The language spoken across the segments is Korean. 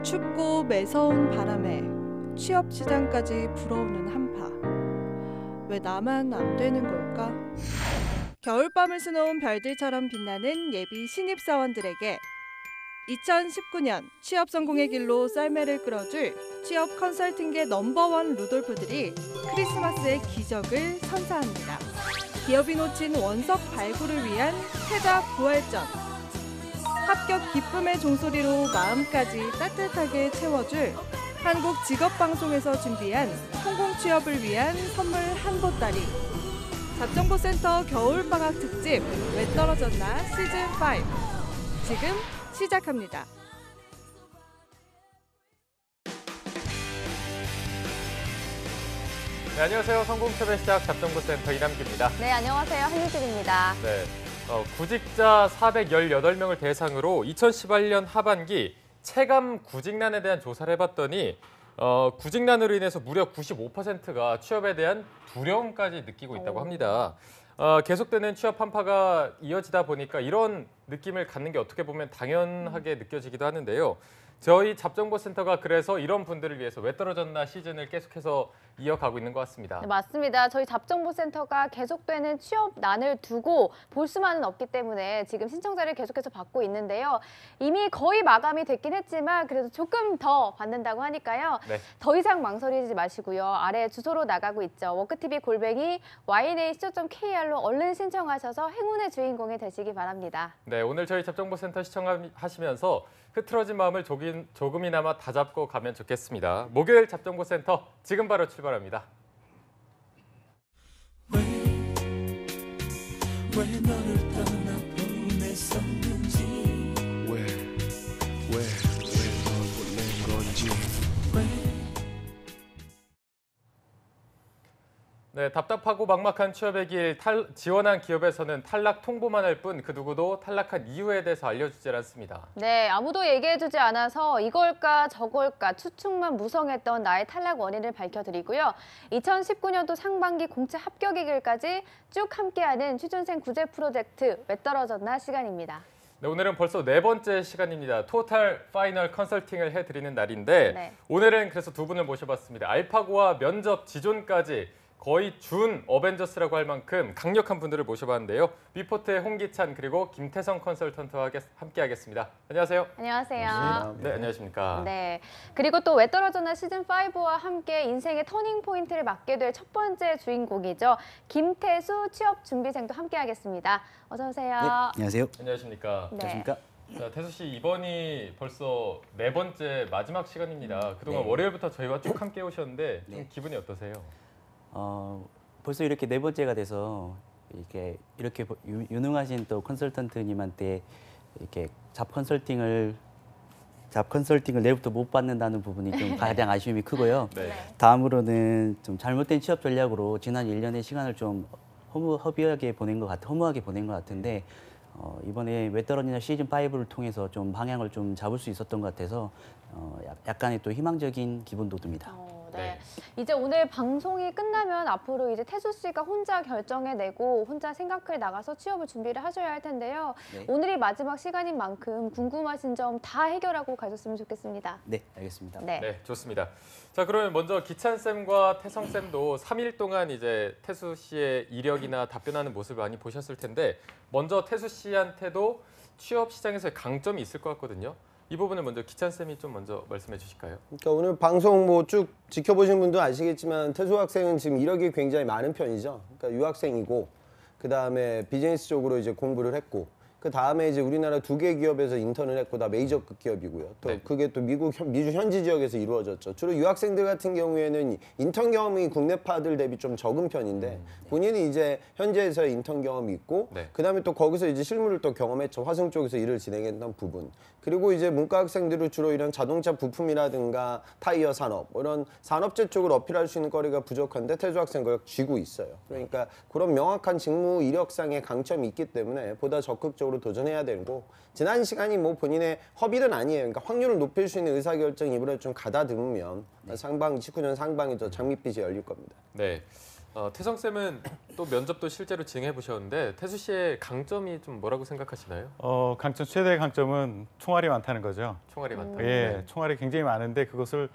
춥고 매서운 바람에 취업 시장까지 불어오는 한파. 왜 나만 안 되는 걸까? 겨울밤을 수놓은 별들처럼 빛나는 예비 신입사원들에게 2019년 취업 성공의 길로 썰매를 끌어줄 취업 컨설팅계 넘버원 루돌프들이 크리스마스의 기적을 선사합니다. 기업이 놓친 원석 발굴을 위한 패자 부활전. 합격 기쁨의 종소리로 마음까지 따뜻하게 채워줄 한국직업방송에서 준비한 성공 취업을 위한 선물 한 보따리. 잡정보센터 겨울방학 특집 왜 떨어졌나 시즌5 지금 시작합니다. 네, 안녕하세요. 성공취업의 시작 잡정보센터 이남기입니다. 네, 안녕하세요. 한유진입니다. 네, 구직자 418명을 대상으로 2018년 하반기 체감 구직난에 대한 조사를 해봤더니 구직난으로 인해서 무려 95%가 취업에 대한 두려움까지 느끼고 있다고 합니다. 계속되는 취업 한파가 이어지다 보니까 이런 느낌을 갖는 게 어떻게 보면 당연하게 느껴지기도 하는데요. 저희 잡정보센터가 그래서 이런 분들을 위해서 왜 떨어졌나 시즌을 계속해서 이어가고 있는 것 같습니다. 네, 맞습니다. 저희 잡정보센터가 계속되는 취업난을 두고 볼 수만은 없기 때문에 지금 신청자를 계속해서 받고 있는데요. 이미 거의 마감이 됐긴 했지만 그래도 조금 더 받는다고 하니까요. 네. 더 이상 망설이지 마시고요. 아래 주소로 나가고 있죠. worktv@yna시조.kr로 얼른 신청하셔서 행운의 주인공이 되시기 바랍니다. 네, 오늘 저희 잡정보센터 시청하시면서 흐트러진 마음을 조금이나마 다잡고 가면 좋겠습니다. 목요일 잡정보센터 지금 바로 출발합니다. 왜 너를 떠나보냈었는지 왜 널 보낸 건지 네, 답답하고 막막한 취업의 길 지원한 기업에서는 탈락 통보만 할 뿐 그 누구도 탈락한 이유에 대해서 알려주질 않습니다. 네, 아무도 얘기해주지 않아서 이걸까 저걸까 추측만 무성했던 나의 탈락 원인을 밝혀드리고요. 2019년도 상반기 공채 합격의 길까지 쭉 함께하는 취준생 구제 프로젝트 왜 떨어졌나 시간입니다. 네, 오늘은 벌써 네 번째 시간입니다. 토탈 파이널 컨설팅을 해드리는 날인데 네. 오늘은 그래서 두 분을 모셔봤습니다. 알파고와 면접 지존까지 거의 준 어벤져스라고 할 만큼 강력한 분들을 모셔봤는데요. 비포트의 홍기찬 그리고 김태성 컨설턴트와 함께 하겠습니다. 안녕하세요. 안녕하세요. 네, 안녕하십니까. 네, 그리고 또 왜 떨어졌나 시즌5와 함께 인생의 터닝 포인트를 맞게 될 첫 번째 주인공이죠. 김태수 취업 준비생도 함께 하겠습니다. 어서 오세요. 네, 안녕하세요. 안녕하십니까. 네. 안녕하십니까. 자, 태수 씨 이번이 벌써 네 번째 마지막 시간입니다. 그동안 네. 월요일부터 저희와 쭉 함께 오셨는데 좀 네. 기분이 어떠세요? 벌써 이렇게 네 번째가 돼서 이렇게 유능하신 또 컨설턴트님한테 이렇게 잡 컨설팅을 내일부터 못 받는다는 부분이 좀 가장 아쉬움이 크고요. 네. 다음으로는 좀 잘못된 취업 전략으로 지난 1년의 시간을 좀 허무하게 보낸 것 같은데 이번에 왜 떨어지냐 시즌5를 통해서 좀 방향을 좀 잡을 수 있었던 것 같아서 약간의 또 희망적인 기분도 듭니다. 네. 이제 오늘 방송이 끝나면 앞으로 이제 태수 씨가 혼자 결정해내고 혼자 생각을 나가서 취업을 준비를 하셔야 할 텐데요. 네. 오늘이 마지막 시간인 만큼 궁금하신 점 다 해결하고 가셨으면 좋겠습니다. 네, 알겠습니다. 네. 네, 좋습니다. 자, 그러면 먼저 기찬 쌤과 태성 쌤도 3일 동안 이제 태수 씨의 이력이나 답변하는 모습을 많이 보셨을 텐데 먼저 태수 씨한테도 취업 시장에서의 강점이 있을 것 같거든요. 이 부분을 먼저 기찬 쌤이 좀 먼저 말씀해 주실까요? 그러니까 오늘 방송 뭐 쭉 지켜보신 분도 아시겠지만 태수 학생은 지금 이력이 굉장히 많은 편이죠. 그러니까 유학생이고 그 다음에 비즈니스 쪽으로 이제 공부를 했고 그 다음에 이제 우리나라 2개 기업에서 인턴을 했고 다 메이저급 기업이고요. 또 네. 그게 또 미주 현지 지역에서 이루어졌죠. 주로 유학생들 같은 경우에는 인턴 경험이 국내파들 대비 좀 적은 편인데 본인이 이제 현지에서의 인턴 경험이 있고 네. 그 다음에 또 거기서 이제 실무를 또 경험했죠. 화성 쪽에서 일을 진행했던 부분. 그리고 이제 문과 학생들은 주로 이런 자동차 부품이라든가 타이어 산업 이런 산업재 쪽을 어필할 수 있는 거리가 부족한데 태수 학생 그걸 쥐고 있어요. 그러니까 그런 명확한 직무 이력상의 강점이 있기 때문에 보다 적극적으로 도전해야 되고 지난 시간이 뭐 본인의 허비는 아니에요. 그러니까 확률을 높일 수 있는 의사결정 이번에 좀 가다듬으면 상반기 19년 상반기 더 장밋빛이 열릴 겁니다. 네. 태성 쌤은 또 면접도 실제로 진행해 보셨는데 태수 씨의 강점이 좀 뭐라고 생각하시나요? 강점 최대의 강점은 총알이 많다는 거죠. 총알이 많다. 예, 총알이 굉장히 많은데 그것을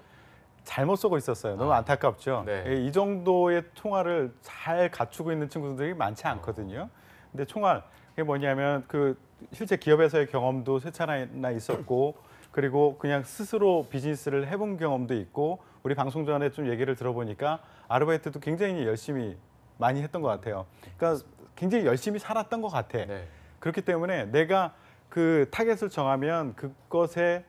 잘못 쏘고 있었어요. 너무 안타깝죠. 네. 예, 이 정도의 총알을 잘 갖추고 있는 친구들이 많지 않거든요. 근데 총알 이게 뭐냐면 그 실제 기업에서의 경험도 세 차례나 있었고 그리고 그냥 스스로 비즈니스를 해본 경험도 있고 우리 방송 전에 좀 얘기를 들어보니까 아르바이트도 굉장히 열심히 많이 했던 것 같아요. 그러니까 굉장히 열심히 살았던 것 같아. 네. 그렇기 때문에 내가 그 타겟을 정하면 그것에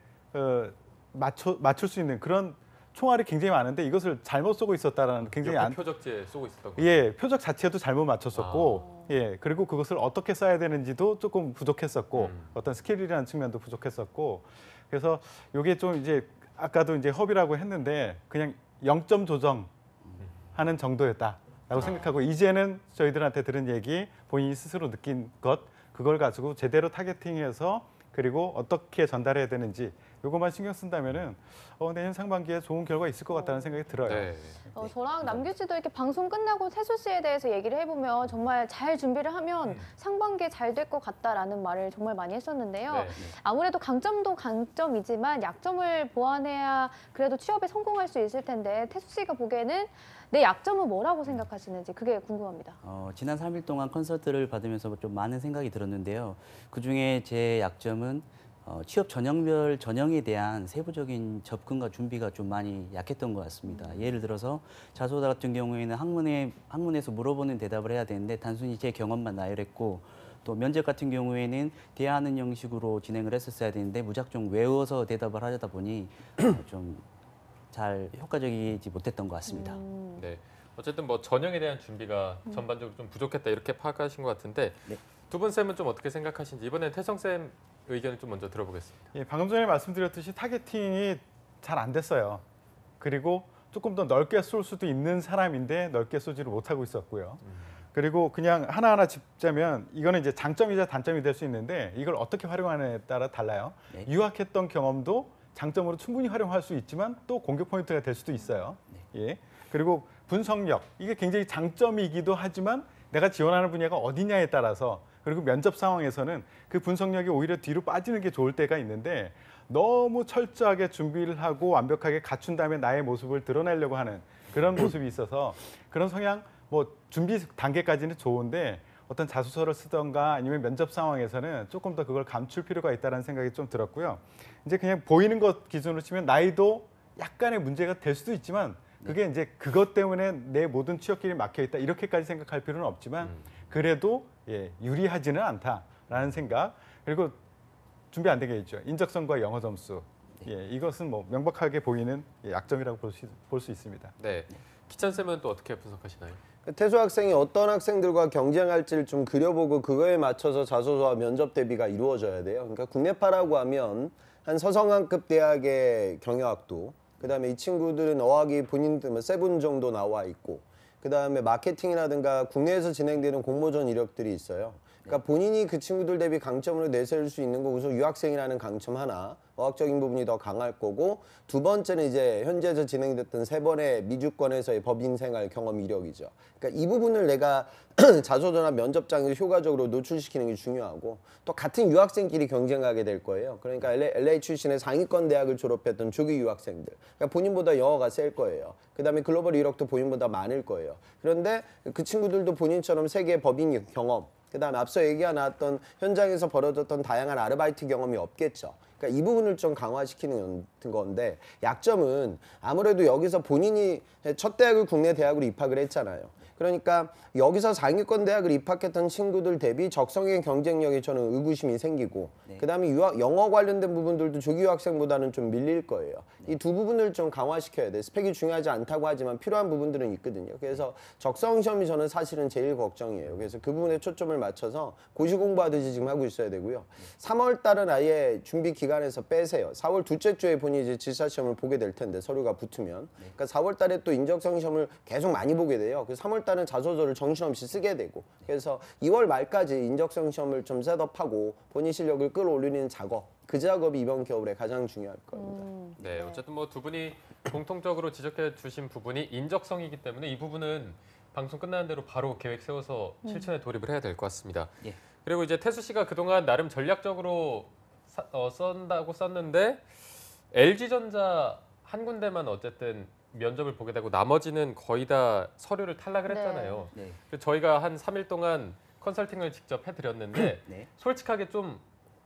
맞출 수 있는 그런 총알이 굉장히 많은데 이것을 잘못 쏘고 있었다라는 굉장히 옆에 표적지에 쏘고 있었던 거죠. 예, 표적 자체도 잘못 맞췄었고, 예, 그리고 그것을 어떻게 쏴야 되는지도 조금 부족했었고, 어떤 스킬이라는 측면도 부족했었고, 그래서 이게 좀 이제 아까도 이제 허비라고 했는데 그냥 0점 조정하는 정도였다라고 생각하고 이제는 저희들한테 들은 얘기, 본인이 스스로 느낀 것, 그걸 가지고 제대로 타겟팅해서 그리고 어떻게 전달해야 되는지 요것만 신경 쓴다면은 내년 상반기에 좋은 결과 있을 것 같다는 생각이 들어요. 네. 저랑 남규 씨도 이렇게 방송 끝나고 태수 씨에 대해서 얘기를 해보면 정말 잘 준비를 하면 상반기에 잘 될 것 같다라는 말을 정말 많이 했었는데요. 네. 아무래도 강점도 강점이지만 약점을 보완해야 그래도 취업에 성공할 수 있을 텐데 태수 씨가 보기에는 내 약점은 뭐라고 생각하시는지 그게 궁금합니다. 지난 3일 동안 컨설트를 받으면서 좀 많은 생각이 들었는데요. 그중에 제 약점은 취업 전형별 전형에 대한 세부적인 접근과 준비가 좀 많이 약했던 것 같습니다. 예를 들어서 자소서 같은 경우에는 학문에서 물어보는 대답을 해야 되는데 단순히 제 경험만 나열했고 또 면접 같은 경우에는 대화하는 형식으로 진행을 했었어야 되는데 무작정 외워서 대답을 하려다 보니 좀 잘 효과적이지 못했던 것 같습니다. 네. 어쨌든 뭐 전형에 대한 준비가 전반적으로 좀 부족했다 이렇게 파악하신 것 같은데 네. 두 분 쌤은 좀 어떻게 생각하시는지 이번엔 태성 쌤 의견을 좀 먼저 들어보겠습니다. 예, 방금 전에 말씀드렸듯이 타겟팅이 잘 안 됐어요. 그리고 조금 더 넓게 쏠 수도 있는 사람인데 넓게 쏘지를 못하고 있었고요. 그리고 그냥 하나하나 짚자면 이거는 이제 장점이자 단점이 될 수 있는데 이걸 어떻게 활용하느냐에 따라 달라요. 네. 유학했던 경험도 장점으로 충분히 활용할 수 있지만 또 공격 포인트가 될 수도 있어요. 예. 그리고 분석력 이게 굉장히 장점이기도 하지만 내가 지원하는 분야가 어디냐에 따라서 그리고 면접 상황에서는 그 분석력이 오히려 뒤로 빠지는 게 좋을 때가 있는데 너무 철저하게 준비를 하고 완벽하게 갖춘 다음에 나의 모습을 드러내려고 하는 그런 모습이 있어서 그런 성향 뭐 준비 단계까지는 좋은데 어떤 자소서를 쓰던가 아니면 면접 상황에서는 조금 더 그걸 감출 필요가 있다는 생각이 좀 들었고요. 이제 그냥 보이는 것 기준으로 치면 나이도 약간의 문제가 될 수도 있지만 그게 이제 그것 때문에 내 모든 취업길이 막혀 있다 이렇게까지 생각할 필요는 없지만 그래도 예, 유리하지는 않다라는 생각. 그리고 준비 안 되게 있죠. 인적성과 영어 점수. 예, 이것은 뭐 명백하게 보이는 약점이라고 볼 수 있습니다. 네. 기찬 쌤은 또 어떻게 분석하시나요? 태수 학생이 어떤 학생들과 경쟁할지를 좀 그려보고 그거에 맞춰서 자소서와 면접 대비가 이루어져야 돼요. 그러니까 국내파라고 하면 한 서성한급 대학의 경영학도, 그다음에 이 친구들은 어학이 본인들 세분 정도 나와 있고, 그다음에 마케팅이라든가 국내에서 진행되는 공모전 이력들이 있어요. 그러니까 본인이 그 친구들 대비 강점으로 내세울 수 있는 거 우선 유학생이라는 강점 하나, 어학적인 부분이 더 강할 거고 두 번째는 이제 현재에서 진행됐던 3번의 미주권에서의 법인 생활 경험 이력이죠. 그러니까 이 부분을 내가 자소서나 면접장에서 효과적으로 노출시키는 게 중요하고 또 같은 유학생끼리 경쟁하게 될 거예요. 그러니까 LA 출신의 상위권 대학을 졸업했던 조기 유학생들. 그러니까 본인보다 영어가 셀 거예요. 그다음에 글로벌 이력도 본인보다 많을 거예요. 그런데 그 친구들도 본인처럼 세계 법인 경험, 그다음에 앞서 얘기가 나왔던 현장에서 벌어졌던 다양한 아르바이트 경험이 없겠죠. 그러니까 이 부분을 좀 강화시키는 건데 약점은 아무래도 여기서 본인이 첫 대학을 국내 대학으로 입학을 했잖아요. 그러니까 여기서 상위권 대학을 입학했던 친구들 대비 적성의 경쟁력에 저는 의구심이 생기고 그다음에 영어 관련된 부분들도 조기 유학생보다는 좀 밀릴 거예요. 이 두 부분을 좀 강화시켜야 돼. 스펙이 중요하지 않다고 하지만 필요한 부분들은 있거든요. 그래서 적성 시험이 저는 사실은 제일 걱정이에요. 그래서 그 부분에 초점을 맞춰서 고시 공부하듯이 지금 하고 있어야 되고요. 3월 달은 아예 준비 기간에서 빼세요. 4월 둘째 주에 본인이 이제 질사 시험을 보게 될 텐데 서류가 붙으면. 그러니까 4월 달에 또 인적성 시험을 계속 많이 보게 돼요. 그래서 3월 달은 자소서를 정신없이 쓰게 되고. 그래서 2월 말까지 인적성 시험을 좀 셋업하고 본인 실력을 끌어올리는 작업. 그 작업이 이번 겨울에 가장 중요할 겁니다. 네, 어쨌든 뭐 두 분이 공통적으로 지적해 주신 부분이 인적성이기 때문에 이 부분은 방송 끝나는 대로 바로 계획 세워서 실천에 돌입을 해야 될 것 같습니다. 예. 그리고 이제 태수 씨가 그동안 나름 전략적으로 쓴다고 썼는데 LG전자 한 군데만 어쨌든 면접을 보게 되고 나머지는 거의 다 서류를 탈락을 네. 했잖아요. 네. 그래서 저희가 한 3일 동안 컨설팅을 직접 해드렸는데 네. 솔직하게 좀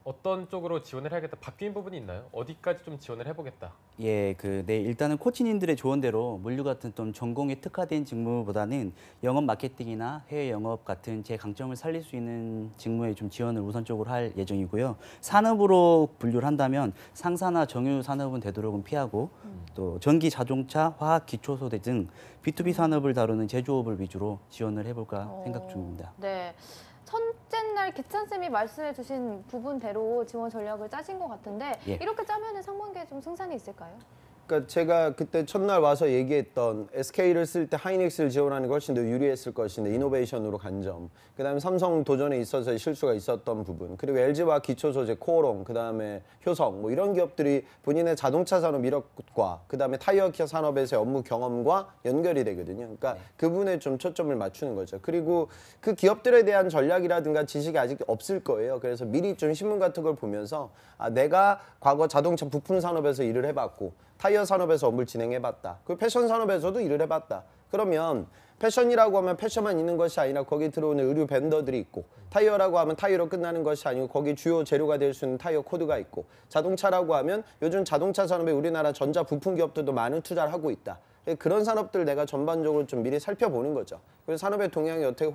어떤 쪽으로 지원을 해야겠다, 바뀐 부분이 있나요? 어디까지 좀 지원을 해보겠다. 예, 네, 일단은 코치님들의 조언대로 물류 같은 좀 전공에 특화된 직무보다는 영업 마케팅이나 해외 영업 같은 제 강점을 살릴 수 있는 직무에 좀 지원을 우선적으로 할 예정이고요. 산업으로 분류를 한다면 상사나 정유 산업은 되도록은 피하고 또 전기, 자동차, 화학, 기초소재 등 B2B 산업을 다루는 제조업을 위주로 지원을 해볼까 생각 중입니다. 네. 첫째 날 기찬쌤이 말씀해 주신 부분대로 지원 전략을 짜신 것 같은데 예. 이렇게 짜면 상반기에 좀 승산이 있을까요? 그러니까 제가 그때 첫날 와서 얘기했던 SK를 쓸 때 하이닉스를 지원하는 게 훨씬 더 유리했을 것인데 이노베이션으로 간 점, 그다음에 삼성 도전에 있어서 실수가 있었던 부분, 그리고 LG와 기초 소재 코오롱, 그다음에 효성 뭐 이런 기업들이 본인의 자동차 산업 이력과 그다음에 타이어 기어 산업에서의 업무 경험과 연결이 되거든요. 그러니까 그 부분에 좀 초점을 맞추는 거죠. 그리고 그 기업들에 대한 전략이라든가 지식이 아직 없을 거예요. 그래서 미리 좀 신문 같은 걸 보면서 내가 과거 자동차 부품 산업에서 일을 해봤고 타이어 산업에서 업무를 진행해봤다. 그 패션 산업에서도 일을 해봤다. 그러면 패션이라고 하면 패션만 있는 것이 아니라 거기 들어오는 의류 벤더들이 있고, 타이어라고 하면 타이어로 끝나는 것이 아니고 거기 주요 재료가 될 수 있는 타이어 코드가 있고, 자동차라고 하면 요즘 자동차 산업에 우리나라 전자 부품 기업들도 많은 투자를 하고 있다. 그런 산업들 내가 전반적으로 좀 미리 살펴보는 거죠. 그래서 산업의 동향이 어떻게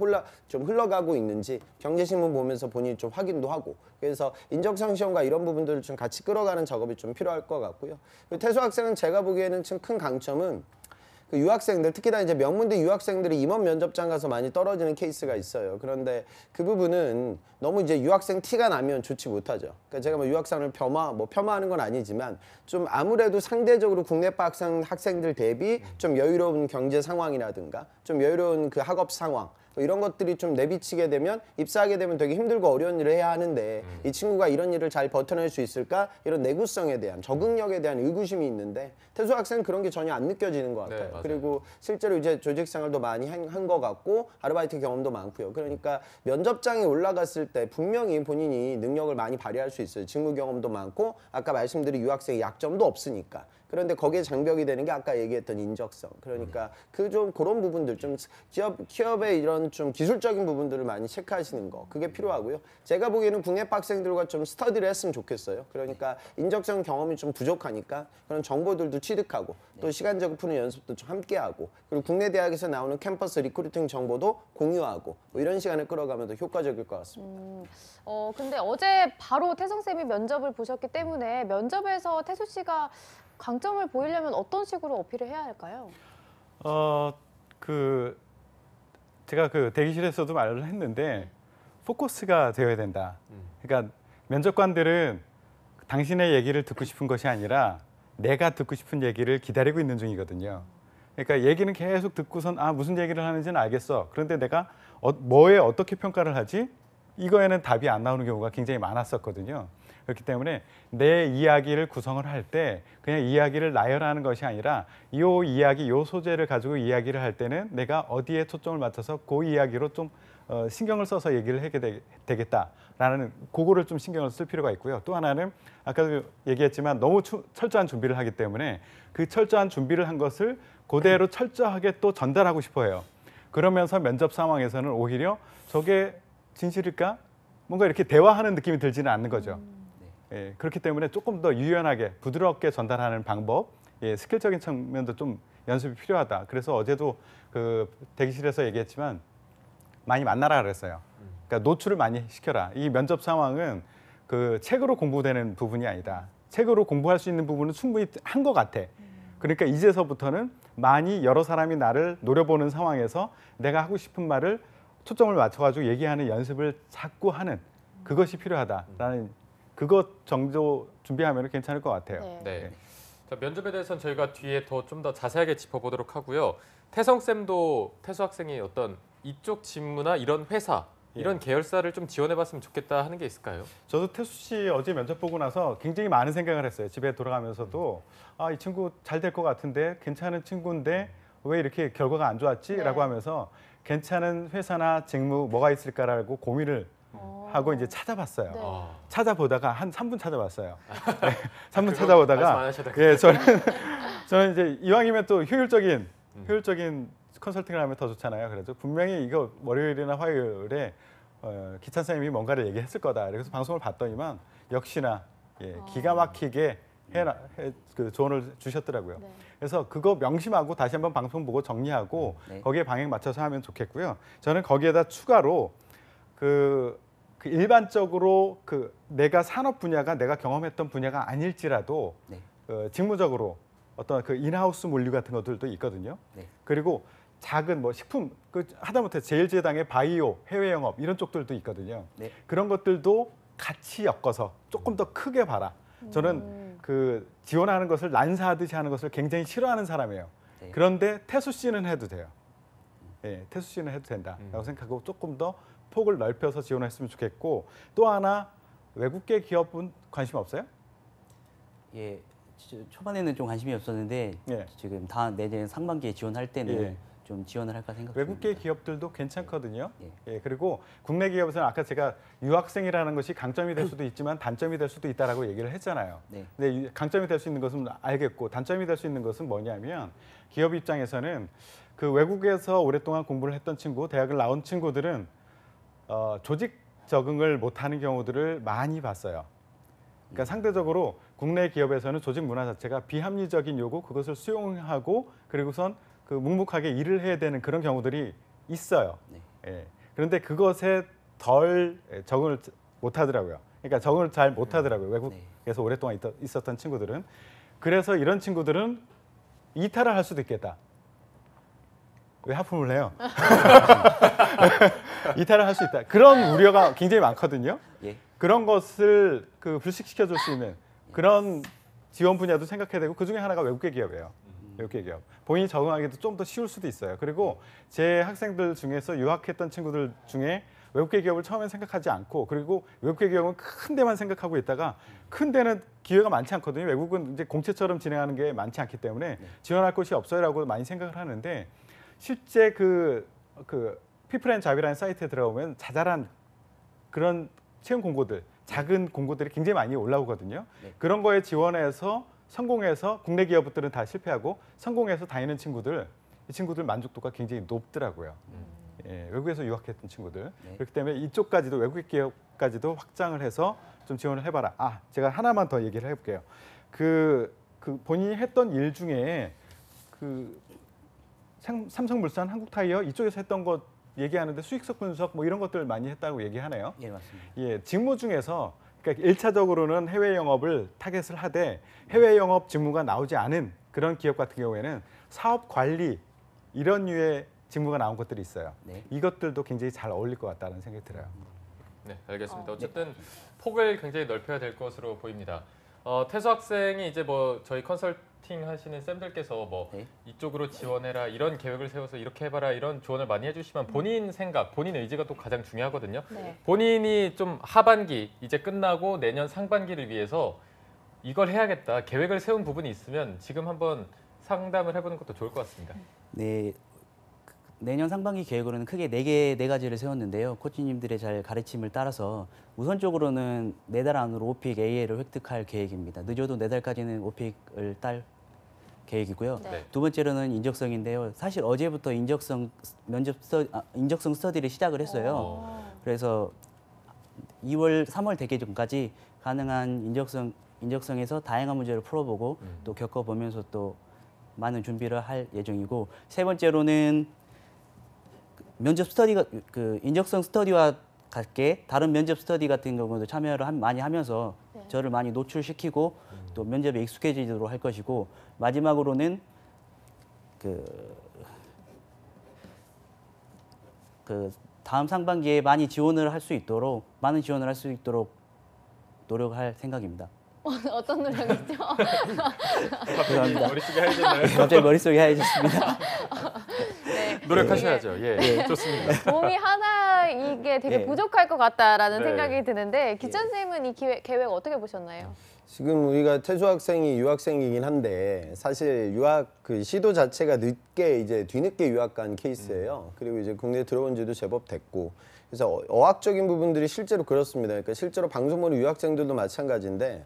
좀 흘러가고 있는지 경제신문 보면서 본인이 좀 확인도 하고, 그래서 인적성 시험과 이런 부분들을 좀 같이 끌어가는 작업이 좀 필요할 것 같고요. 태수 학생은 제가 보기에는 좀 큰 강점은 그 유학생들, 특히 다 이제 명문대 유학생들이 임원 면접장 가서 많이 떨어지는 케이스가 있어요. 그런데 그 부분은 너무 이제 유학생 티가 나면 좋지 못하죠. 그러니까 제가 뭐 유학생을 폄하하는 건 아니지만 좀 아무래도 상대적으로 국내파 학생들 대비 좀 여유로운 경제 상황이라든가 좀 여유로운 그 학업 상황, 뭐 이런 것들이 좀 내비치게 되면 입사하게 되면 되게 힘들고 어려운 일을 해야 하는데 이 친구가 이런 일을 잘 버텨낼 수 있을까? 이런 내구성에 대한, 적응력에 대한 의구심이 있는데 태수 학생은 그런 게 전혀 안 느껴지는 것 같아요. 맞아요. 그리고 실제로 이제 조직 생활도 많이 한 것 같고 아르바이트 경험도 많고요. 그러니까 면접장에 올라갔을 때 분명히 본인이 능력을 많이 발휘할 수 있어요. 직무 경험도 많고 아까 말씀드린 유학생의 약점도 없으니까. 그런데 거기에 장벽이 되는 게 아까 얘기했던 인적성. 그러니까 좀 그런 부분들, 좀 기업의 이런 좀 기술적인 부분들을 많이 체크하시는 거, 그게 필요하고요. 제가 보기에는 국내파 학생들과 좀 스터디를 했으면 좋겠어요. 그러니까 인적성 경험이 좀 부족하니까 그런 정보들도 취득하고 또 시간적으로 푸는 연습도 좀 함께하고, 그리고 국내 대학에서 나오는 캠퍼스 리크루팅 정보도 공유하고 뭐 이런 시간을 끌어가면 더 효과적일 것 같습니다. 근데 어제 바로 태성쌤이 면접을 보셨기 때문에 면접에서 태수 씨가 강점을 보이려면 어떤 식으로 어필을 해야 할까요? 제가 그 대기실에서도 말을 했는데 포커스가 되어야 된다. 그러니까 면접관들은 당신의 얘기를 듣고 싶은 것이 아니라 내가 듣고 싶은 얘기를 기다리고 있는 중이거든요. 그러니까 얘기는 계속 듣고선 무슨 얘기를 하는지는 알겠어. 그런데 내가 뭐에 어떻게 평가를 하지? 이거에는 답이 안 나오는 경우가 굉장히 많았었거든요. 그렇기 때문에 내 이야기를 구성을 할 때 그냥 이야기를 나열하는 것이 아니라 이 이야기, 이 소재를 가지고 이야기를 할 때는 내가 어디에 초점을 맞춰서 그 이야기로 좀 신경을 써서 얘기를 하게 되겠다라는 그거를 좀 신경을 쓸 필요가 있고요. 또 하나는 아까도 얘기했지만 너무 철저한 준비를 하기 때문에 그 철저한 준비를 한 것을 그대로 철저하게 또 전달하고 싶어요. 그러면서 면접 상황에서는 오히려 저게 진실일까? 뭔가 이렇게 대화하는 느낌이 들지는 않는 거죠. 예, 그렇기 때문에 조금 더 유연하게 부드럽게 전달하는 방법, 스킬적인 측면도 좀 연습이 필요하다. 그래서 어제도 그 대기실에서 얘기했지만 많이 만나라 그랬어요. 그러니까 노출을 많이 시켜라. 이 면접 상황은 그 책으로 공부되는 부분이 아니다. 책으로 공부할 수 있는 부분은 충분히 한 것 같아. 그러니까 이제서부터는 많이 여러 사람이 나를 노려보는 상황에서 내가 하고 싶은 말을 초점을 맞춰가지고 얘기하는 연습을 자꾸 하는 그것이 필요하다라는 그것 정도 준비하면 괜찮을 것 같아요. 네. 자, 면접에 대해서는 저희가 뒤에 좀 더 자세하게 짚어보도록 하고요. 태성 쌤도 태수 학생이 어떤 이쪽 직무나 이런 회사, 이런 계열사를 좀 지원해봤으면 좋겠다 하는 게 있을까요? 저도 태수 씨 어제 면접 보고 나서 굉장히 많은 생각을 했어요. 집에 돌아가면서도 이 친구 잘 될 것 같은데, 괜찮은 친구인데 왜 이렇게 결과가 안 좋았지?라고 네. 하면서 괜찮은 회사나 직무 뭐가 있을까라고 고민을 하고 이제 찾아봤어요. 네. 찾아보다가 한 3분 찾아봤어요. 네, 3분 그거 찾아보다가 말씀 안 하셔도 예, 저는 이제 이왕이면 또 효율적인 컨설팅을 하면 더 좋잖아요. 그래서 분명히 이거 월요일이나 화요일에 기찬 선생님이 뭔가를 얘기했을 거다. 그래서 방송을 봤더니만 역시나 기가 막히게 그 조언을 주셨더라고요. 네. 그래서 그거 명심하고 다시 한번 방송 보고 정리하고 네. 거기에 방향 맞춰서 하면 좋겠고요. 저는 거기에다 추가로 그 일반적으로 그 내가 산업 분야가 내가 경험했던 분야가 아닐지라도 네. 직무적으로 어떤 그 인하우스 물류 같은 것들도 있거든요. 네. 그리고 작은 뭐 식품 하다못해 제일제당의 바이오 해외 영업 이런 쪽들도 있거든요. 네. 그런 것들도 같이 엮어서 조금 더 크게 봐라. 저는 그 지원하는 것을 난사하듯이 하는 것을 굉장히 싫어하는 사람이에요. 네. 그런데 태수 씨는 해도 돼요. 예, 태수 씨는 해도 된다라고 생각하고 조금 더 폭을 넓혀서 지원했으면 좋겠고 또 하나 외국계 기업은 관심 없어요? 예, 초반에는 좀 관심이 없었는데 예. 지금 내년 상반기에 지원할 때는 예. 좀 지원을 할까 생각 외국계 중입니다. 기업들도 괜찮거든요. 예. 예, 그리고 국내 기업에서는 아까 제가 유학생이라는 것이 강점이 될 수도 있지만 단점이 될 수도 있다라고 얘기를 했잖아요. 네. 근데 강점이 될 수 있는 것은 알겠고 단점이 될 수 있는 것은 뭐냐면 기업 입장에서는 그 외국에서 오랫동안 공부를 했던 친구, 대학을 나온 친구들은 조직 적응을 못하는 경우들을 많이 봤어요. 그러니까 상대적으로 국내 기업에서는 조직 문화 자체가 비합리적인 요구 그것을 수용하고 그리고선 그 묵묵하게 일을 해야 되는 그런 경우들이 있어요. 네. 예. 그런데 그것에 덜 적응을 못하더라고요. 그러니까 적응을 잘 못하더라고요. 외국에서 오랫동안 있었던 친구들은. 그래서 이런 친구들은 이탈을 할 수도 있겠다. 왜 하품을 해요? 이탈을 할 수 있다. 그런 우려가 굉장히 많거든요. 예. 그런 것을 그 불식시켜 줄 수 있는 그런 지원 분야도 생각해야 되고 그 중에 하나가 외국계 기업이에요. 외국계 기업. 본인이 적응하기도 좀 더 쉬울 수도 있어요. 그리고 제 학생들 중에서 유학했던 친구들 중에 외국계 기업을 처음엔 생각하지 않고 그리고 외국계 기업은 큰 데만 생각하고 있다가 큰 데는 기회가 많지 않거든요. 외국은 이제 공채처럼 진행하는 게 많지 않기 때문에 지원할 곳이 없어요라고 많이 생각을 하는데 실제 그 피플앤잡이라는 사이트에 들어오면 자잘한 그런 채용 공고들, 작은 공고들이 굉장히 많이 올라오거든요. 네. 그런 거에 지원해서 성공해서 국내 기업들은 다 실패하고 성공해서 다니는 친구들, 이 친구들 만족도가 굉장히 높더라고요. 예, 외국에서 유학했던 친구들. 네. 그렇기 때문에 이쪽까지도 외국 기업까지도 확장을 해서 좀 지원을 해봐라. 제가 하나만 더 얘기를 해볼게요. 그 본인이 했던 일 중에 그 삼성물산, 한국타이어 이쪽에서 했던 것 얘기하는데 수익성 분석 뭐 이런 것들 많이 했다고 얘기하네요. 예, 맞습니다. 예, 직무 중에서 그러니까 1차적으로는 해외 영업을 타겟을 하되 해외 영업 직무가 나오지 않은 그런 기업 같은 경우에는 사업 관리 이런 류의 직무가 나온 것들이 있어요. 네. 이것들도 굉장히 잘 어울릴 것 같다는 생각이 들어요. 네, 알겠습니다. 어쨌든 폭을 굉장히 넓혀야 될 것으로 보입니다. 태수 학생이 이제 뭐 저희 컨설팅 하시는 쌤들께서 뭐 네. 이쪽으로 지원해라 이런 계획을 세워서 이렇게 해봐라 이런 조언을 많이 해주시면 본인 생각, 본인 의지가 또 가장 중요하거든요. 네. 본인이 좀 하반기 이제 끝나고 내년 상반기를 위해서 이걸 해야겠다 계획을 세운 부분이 있으면 지금 한번 상담을 해보는 것도 좋을 것 같습니다. 네, 내년 상반기 계획으로는 크게 네 가지를 세웠는데요. 코치님들의 잘 가르침을 따라서 우선적으로는 4달 안으로 오픽 AA를 획득할 계획입니다. 늦어도 4달까지는 오픽을 딸 계획이고요. 네. 두 번째로는 인적성인데요. 사실 어제부터 인적성 스터디를 시작을 했어요. 그래서 2월, 3월 되기 전까지 가능한 인적성에서 다양한 문제를 풀어보고 또 겪어보면서 또 많은 준비를 할 예정이고 세 번째로는 면접 스터디가 인적성 스터디와 같게 다른 면접 스터디 같은 경우도 참여를 많이 하면서 저를 많이 노출시키고 또 면접에 익숙해지도록 할 것이고 마지막으로는 다음 상반기에 많은 지원을 할 수 있도록 노력할 생각입니다. 어떤 노력이죠? 죄송합니다. 머릿속에 하얘졌나요? 갑자기 머릿속이 하얘졌습니다. 네. 노력하셔야죠. 예, 좋습니다. 몸이 하나 이게 되게 예. 부족할 것 같다라는 네. 생각이 드는데 기찬 쌤은 이 계획 어떻게 보셨나요? 지금 우리가 태수 학생이 유학생이긴 한데 사실 유학 그 시도 자체가 늦게 이제 뒤늦게 유학 간 케이스예요. 그리고 이제 국내에 들어온 지도 제법 됐고 그래서 어학적인 부분들이 실제로 그렇습니다. 그러니까 실제로 방송 보는 유학생들도 마찬가지인데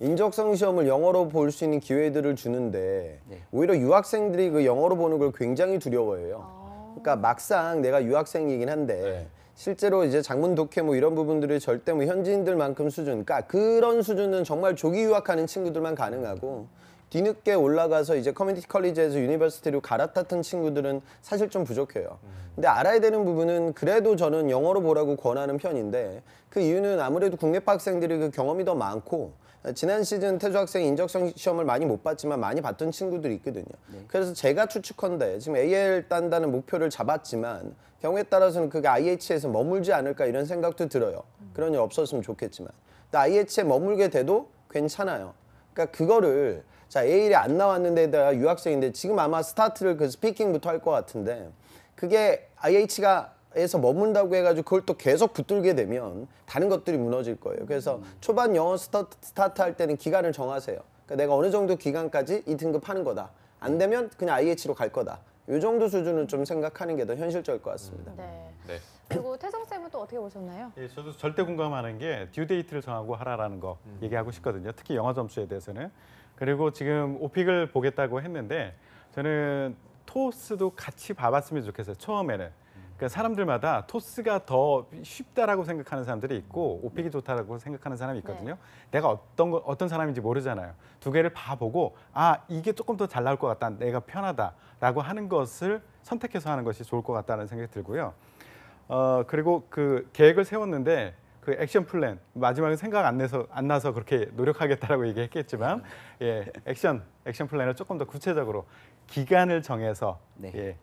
인적성 시험을 영어로 볼 수 있는 기회들을 주는데 오히려 유학생들이 그 영어로 보는 걸 굉장히 두려워해요. 그러니까 막상 내가 유학생이긴 한데 실제로 이제 장문 독해 뭐 이런 부분들이 절대 뭐 현지인들만큼 수준, 그러니까 그런 수준은 정말 조기 유학하는 친구들만 가능하고 뒤늦게 올라가서 이제 커뮤니티 컬리지에서 유니버시티로 갈아탔던 친구들은 사실 좀 부족해요. 근데 알아야 되는 부분은 그래도 저는 영어로 보라고 권하는 편인데 그 이유는 아무래도 국내파 학생들이 그 경험이 더 많고 지난 시즌 태수 학생 인적성 시험을 많이 못 봤지만 많이 봤던 친구들이 있거든요. 그래서 제가 추측컨대 지금 AL 딴다는 목표를 잡았지만 경우에 따라서는 그게 IH에서 머물지 않을까 이런 생각도 들어요. 그런 일 없었으면 좋겠지만. 근데 IH에 머물게 돼도 괜찮아요. 그러니까 그거를 자 AL이 안 나왔는데다가 유학생인데 지금 아마 스타트를 그 스피킹부터 할 것 같은데 그게 IH가 에서 머문다고 해가지고 그걸 또 계속 붙들게 되면 다른 것들이 무너질 거예요. 그래서 초반 영어 스타트 할 때는 기간을 정하세요. 그러니까 내가 어느 정도 기간까지 이 등급 하는 거다. 안 되면 그냥 IH로 갈 거다. 이 정도 수준은 좀 생각하는 게 더 현실적일 것 같습니다. 네. 네. 그리고 태성 쌤은 또 어떻게 보셨나요? 예, 저도 절대 공감하는 게 듀데이트를 정하고 하라라는 거 얘기하고 싶거든요. 특히 영어 점수에 대해서는. 그리고 지금 오픽을 보겠다고 했는데 저는 토스도 같이 봐봤으면 좋겠어요. 처음에는. 그러니까 사람들마다 토스가 더 쉽다라고 생각하는 사람들이 있고 오픽이 좋다라고 생각하는 사람이 있거든요. 내가 어떤 사람인지 모르잖아요. 두 개를 봐보고 아 이게 조금 더 잘 나올 것 같다. 내가 편하다라고 하는 것을 선택해서 하는 것이 좋을 것 같다는 생각이 들고요. 그리고 그 계획을 세웠는데 그 액션 플랜 마지막에 생각 안 나서 그렇게 노력하겠다라고 얘기했겠지만 예 액션 플랜을 조금 더 구체적으로 기간을 정해서 예.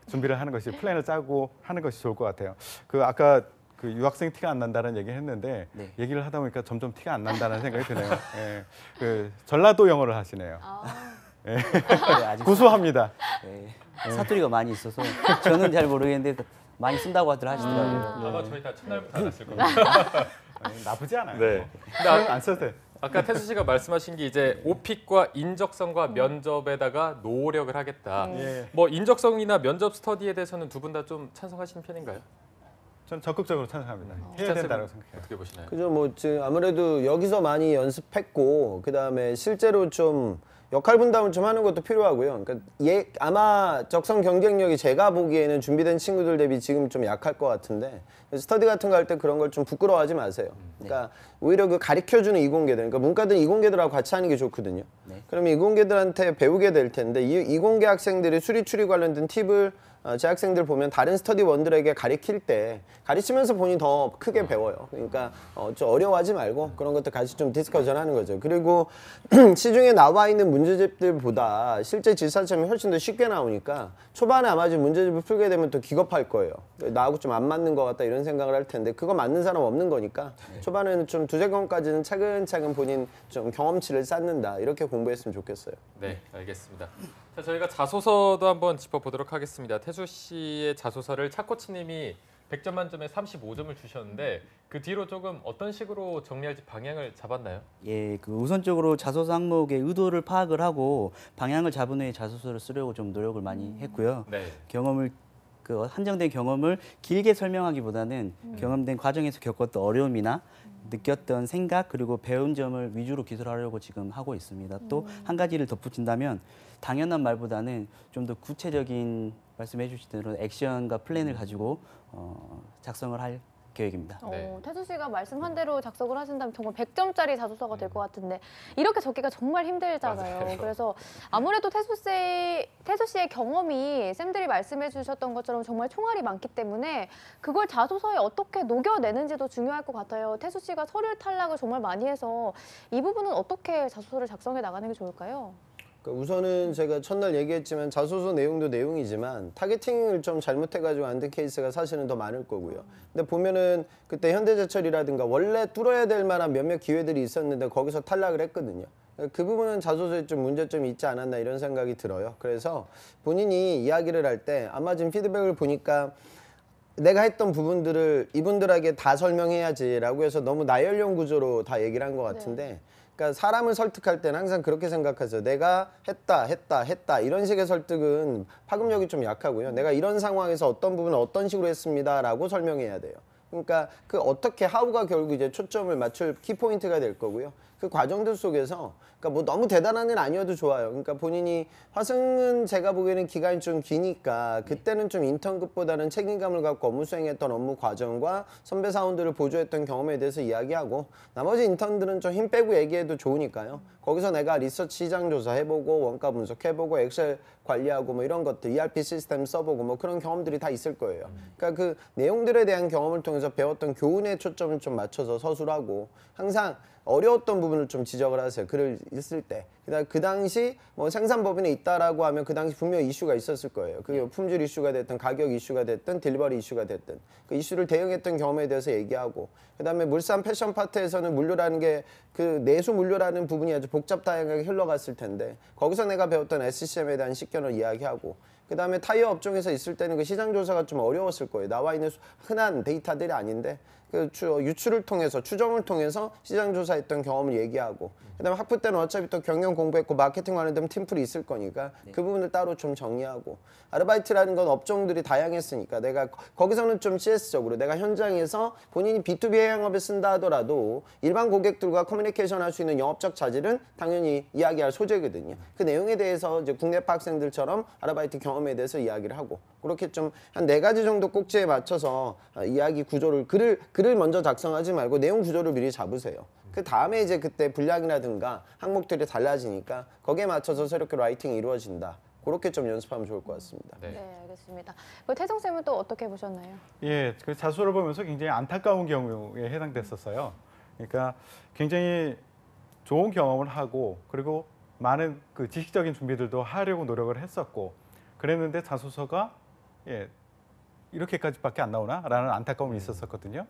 준비를 하는 것이 플랜을 짜고 하는 것이 좋을 것 같아요. 그 아까 그 유학생 티가 안 난다는 얘기 했는데 얘기를 하다 보니까 점점 티가 안 난다는 생각이 드네요. 예. 그 전라도 영어를 하시네요. 예. 아직 구수합니다. 사투리가 많이 있어서 저는 잘 모르겠는데 많이 쓴다고 하시더라고요. 아마 저희 다 첫날부터 알았을 겁니다. 나쁘지 않아요. 네. 근데 안 써도 돼. 아까 태수 씨가 말씀하신 게 이제 오픽과 인적성과 면접에다가 노력을 하겠다. 예. 뭐 인적성이나 면접 스터디에 대해서는 두 분 다 좀 찬성하시는 편인가요? 전 적극적으로 찬성합니다. 해야 기찬 된다고 쌤은 생각해요. 어떻게 보시나요? 그죠. 뭐 지금 아무래도 여기서 많이 연습했고 그다음에 실제로 좀 역할 분담을 좀 하는 것도 필요하고요. 그러니까 아마 적성 경쟁력이 제가 보기에는 준비된 친구들 대비 지금 좀 약할 것 같은데 스터디 같은 거 할 때 그런 걸 좀 부끄러워하지 마세요. 그러니까 오히려 그 가르쳐주는 이공계들, 그러니까 문과든 이공계들하고 같이 하는 게 좋거든요. 그러면 이공계들한테 배우게 될 텐데 이공계 학생들이 수리 추리 관련된 팁을 제 학생들 보면 다른 스터디원들에게 가르칠 때 가르치면서 본인이 더 크게 배워요. 그러니까 좀 어려워하지 말고 그런 것들 같이 좀 디스커션 하는 거죠. 그리고 시중에 나와 있는 문제집들보다 실제 질사점이 훨씬 더 쉽게 나오니까 초반에 아마 지금 문제집을 풀게 되면 또 기겁할 거예요. 나하고 좀 안 맞는 것 같다 이런 생각을 할 텐데 그거 맞는 사람 없는 거니까 초반에는 좀 두세 권까지는 차근차근 본인 좀 경험치를 쌓는다 이렇게 공부했으면 좋겠어요. 네, 알겠습니다. 자, 저희가 자소서도 한번 짚어보도록 하겠습니다. 태수 씨의 자소서를 차코치님이 100점 만점에 35점을 주셨는데 그 뒤로 조금 어떤 식으로 정리할지 방향을 잡았나요? 예, 그 우선적으로 자소서 항목의 의도를 파악을 하고 방향을 잡은 후에 자소서를 쓰려고 좀 노력을 많이 했고요. 네. 그 한정된 경험을 길게 설명하기보다는 경험된 과정에서 겪었던 어려움이나 느꼈던 생각 그리고 배운 점을 위주로 기술하려고 지금 하고 있습니다. 또 한 가지를 덧붙인다면 당연한 말보다는 좀 더 구체적인 말씀해 주신 대로 액션과 플랜을 가지고 작성을 할 계획입니다. 네. 태수 씨가 말씀한 대로 작성을 하신다면 정말 100점짜리 자소서가 될 것 같은데 이렇게 적기가 정말 힘들잖아요. 맞아요. 그래서 아무래도 태수 씨의 경험이 쌤들이 말씀해 주셨던 것처럼 정말 총알이 많기 때문에 그걸 자소서에 어떻게 녹여내는지도 중요할 것 같아요. 태수 씨가 서류 탈락을 정말 많이 해서 이 부분은 어떻게 자소서를 작성해 나가는 게 좋을까요? 그러니까 우선은 제가 첫날 얘기했지만 자소서 내용도 내용이지만 타겟팅을 좀 잘못해가지고 안 된 케이스가 사실은 더 많을 거고요. 근데 보면은 그때 현대제철이라든가 원래 뚫어야 될 만한 몇몇 기회들이 있었는데 거기서 탈락을 했거든요. 그 부분은 자소서에 좀 문제점이 있지 않았나 이런 생각이 들어요. 그래서 본인이 이야기를 할 때 아마 지금 피드백을 보니까 내가 했던 부분들을 이분들에게 다 설명해야지라고 해서 너무 나열용 구조로 다 얘기를 한 것 같은데 그러니까 사람을 설득할 때는 항상 그렇게 생각하세요. 내가 했다 이런 식의 설득은 파급력이 좀 약하고요. 내가 이런 상황에서 어떤 부분을 어떤 식으로 했습니다라고 설명해야 돼요. 그러니까 그 어떻게 하우가 결국 이제 초점을 맞출 키포인트가 될 거고요. 그 과정들 속에서 그러니까 뭐 너무 대단한 일 아니어도 좋아요. 그러니까 본인이 화승은 제가 보기에는 기간이 좀 기니까 그때는 좀 인턴급보다는 책임감을 갖고 업무 수행했던 업무 과정과 선배 사원들을 보조했던 경험에 대해서 이야기하고 나머지 인턴들은 좀 힘 빼고 얘기해도 좋으니까요. 거기서 내가 리서치 시장 조사 해보고 원가 분석해보고 엑셀 관리하고 뭐 이런 것들 ERP 시스템 써보고 뭐 그런 경험들이 다 있을 거예요. 그러니까 그 내용들에 대한 경험을 통해서 배웠던 교훈에 초점을 좀 맞춰서 서술하고 항상 어려웠던 부분을 좀 지적을 하세요. 글을 쓸 때. 그다음 그 당시 뭐 생산법인에 있다라고 하면 그 당시 분명히 이슈가 있었을 거예요. 그게 품질 이슈가 됐든 가격 이슈가 됐든 딜리버리 이슈가 됐든 그 이슈를 대응했던 경험에 대해서 얘기하고 그다음에 물산 패션 파트에서는 물류라는 게 그 내수 물류라는 부분이 아주 복잡 다양하게 흘러갔을 텐데 거기서 내가 배웠던 SCM에 대한 식견을 이야기하고 그다음에 타이어 업종에서 있을 때는 그 시장 조사가 좀 어려웠을 거예요. 나와 있는 흔한 데이터들이 아닌데 그 유출을 통해서 추정을 통해서 시장 조사했던 경험을 얘기하고 그다음에 학부 때는 어차피 또 경영 공부했고 마케팅 하는 데는 팀플이 있을 거니까 그 부분을 따로 좀 정리하고 아르바이트라는 건 업종들이 다양했으니까 내가 거기서는 좀 CS적으로 내가 현장에서 본인이 B2B 해양업에 쓴다 하더라도 일반 고객들과 커뮤니케이션 할 수 있는 영업적 자질은 당연히 이야기할 소재거든요. 그 내용에 대해서 이제 국내파 학생들처럼 아르바이트 경험에 대해서 이야기를 하고 그렇게 좀 한 4가지 정도 꼭지에 맞춰서 이야기 구조를 글을 먼저 작성하지 말고 내용 구조를 미리 잡으세요. 그 다음에 이제 그때 분량이라든가 항목들이 달라지니까 거기에 맞춰서 새롭게 라이팅이 이루어진다. 그렇게 좀 연습하면 좋을 것 같습니다. 네, 알겠습니다. 그 태성 쌤은 또 어떻게 보셨나요? 예, 그 자소를 보면서 굉장히 안타까운 경우에 해당됐었어요. 그러니까 굉장히 좋은 경험을 하고 그리고 많은 그 지식적인 준비들도 하려고 노력을 했었고 그랬는데 자소서가 이렇게까지밖에 안 나오나라는 안타까움이 있었었거든요.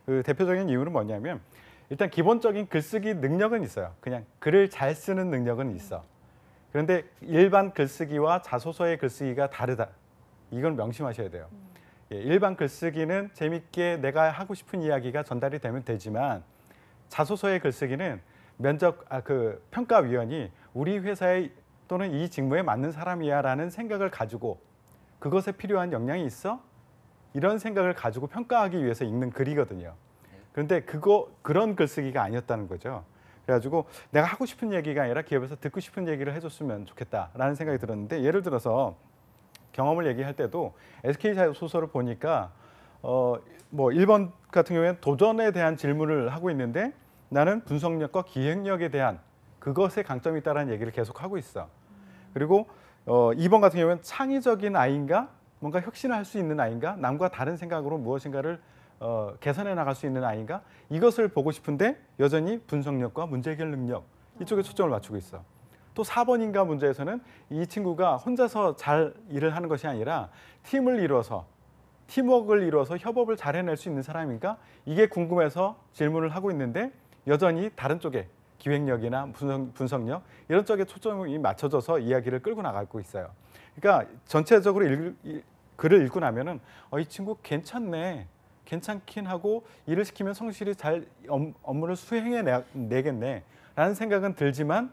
그 대표적인 이유는 뭐냐면 일단 기본적인 글쓰기 능력은 있어요. 그냥 글을 잘 쓰는 능력은 있어. 그런데 일반 글쓰기와 자소서의 글쓰기가 다르다. 이건 명심하셔야 돼요. 일반 글쓰기는 재밌게 내가 하고 싶은 이야기가 전달이 되면 되지만 자소서의 글쓰기는 평가위원이 우리 회사에 또는 이 직무에 맞는 사람이야라는 생각을 가지고 그것에 필요한 역량이 있어? 이런 생각을 가지고 평가하기 위해서 읽는 글이거든요. 그런데 그런 글쓰기가 아니었다는 거죠. 그래가지고 내가 하고 싶은 얘기가 아니라 기업에서 듣고 싶은 얘기를 해줬으면 좋겠다라는 생각이 들었는데 예를 들어서 경험을 얘기할 때도 SK 자소서를 보니까 뭐 1번 같은 경우에는 도전에 대한 질문을 하고 있는데 나는 분석력과 기획력에 대한 그것에 강점이 있다는 얘기를 계속 하고 있어. 그리고 2번 같은 경우에는 창의적인 아이인가? 뭔가 혁신을 할 수 있는 아이인가? 남과 다른 생각으로 무엇인가를 개선해 나갈 수 있는 아이인가? 이것을 보고 싶은데 여전히 분석력과 문제 해결 능력 이쪽에 초점을 맞추고 있어. 또 4번인가 문제에서는 이 친구가 혼자서 잘 일을 하는 것이 아니라 팀워크를 이루어서 협업을 잘 해낼 수 있는 사람인가? 이게 궁금해서 질문을 하고 있는데 여전히 다른 쪽에 기획력이나 분석력 이런 쪽에 초점이 맞춰져서 이야기를 끌고 나가고 있어요. 그러니까 전체적으로 글을 읽고 나면은 이 친구 괜찮네. 괜찮긴 하고 일을 시키면 성실히 잘 업무를 수행해 내겠네 라는 생각은 들지만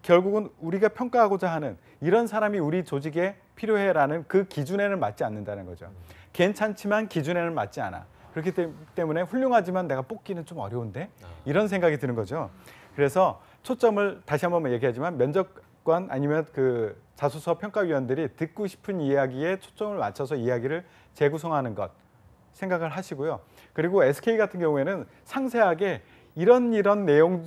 결국은 우리가 평가하고자 하는 이런 사람이 우리 조직에 필요해라는 그 기준에는 맞지 않는다는 거죠. 괜찮지만 기준에는 맞지 않아. 그렇기 때문에 훌륭하지만 내가 뽑기는 좀 어려운데 이런 생각이 드는 거죠. 그래서 초점을 다시 한번 얘기하지만 면접관 아니면 그 자소서 평가위원들이 듣고 싶은 이야기에 초점을 맞춰서 이야기를 재구성하는 것 생각을 하시고요. 그리고 SK 같은 경우에는 상세하게 이런 내용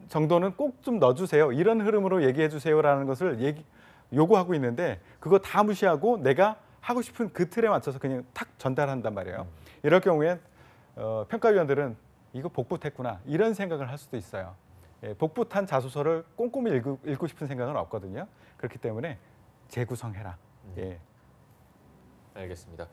정도는 꼭 좀 넣어주세요. 이런 흐름으로 얘기해 주세요라는 것을 요구하고 있는데 그거 다 무시하고 내가 하고 싶은 그 틀에 맞춰서 그냥 탁 전달한단 말이에요. 이럴 경우에 평가위원들은 이거 복붙했구나 이런 생각을 할 수도 있어요. 복붙한 자소서를 꼼꼼히 읽고 싶은 생각은 없거든요. 그렇기 때문에 재구성해라. 알겠습니다.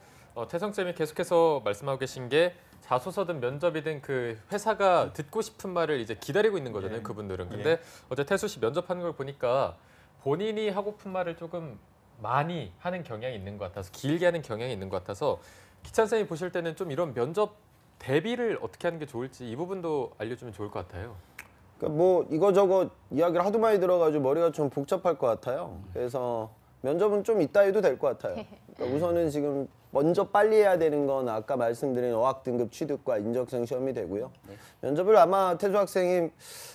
태성쌤이 계속해서 말씀하고 계신 게 자소서든 면접이든 그 회사가 듣고 싶은 말을 이제 기다리고 있는 거잖아요. 그분들은. 근데 어제 태수 씨 면접하는 걸 보니까 본인이 하고픈 말을 조금 많이 하는 경향이 있는 것 같아서 길게 하는 경향이 있는 것 같아서 기찬 쌤이 보실 때는 좀 이런 면접 대비를 어떻게 하는 게 좋을지 이 부분도 알려주면 좋을 것 같아요. 그러니까 뭐 이거저거 이야기를 하도 많이 들어가지고 머리가 좀 복잡할 것 같아요. 그래서 면접은 좀 이따 해도 될 것 같아요. 그러니까 우선은 지금 먼저 빨리 해야 되는 건 아까 말씀드린 어학 등급 취득과 인적성 시험이 되고요. 면접을 아마 태수 학생이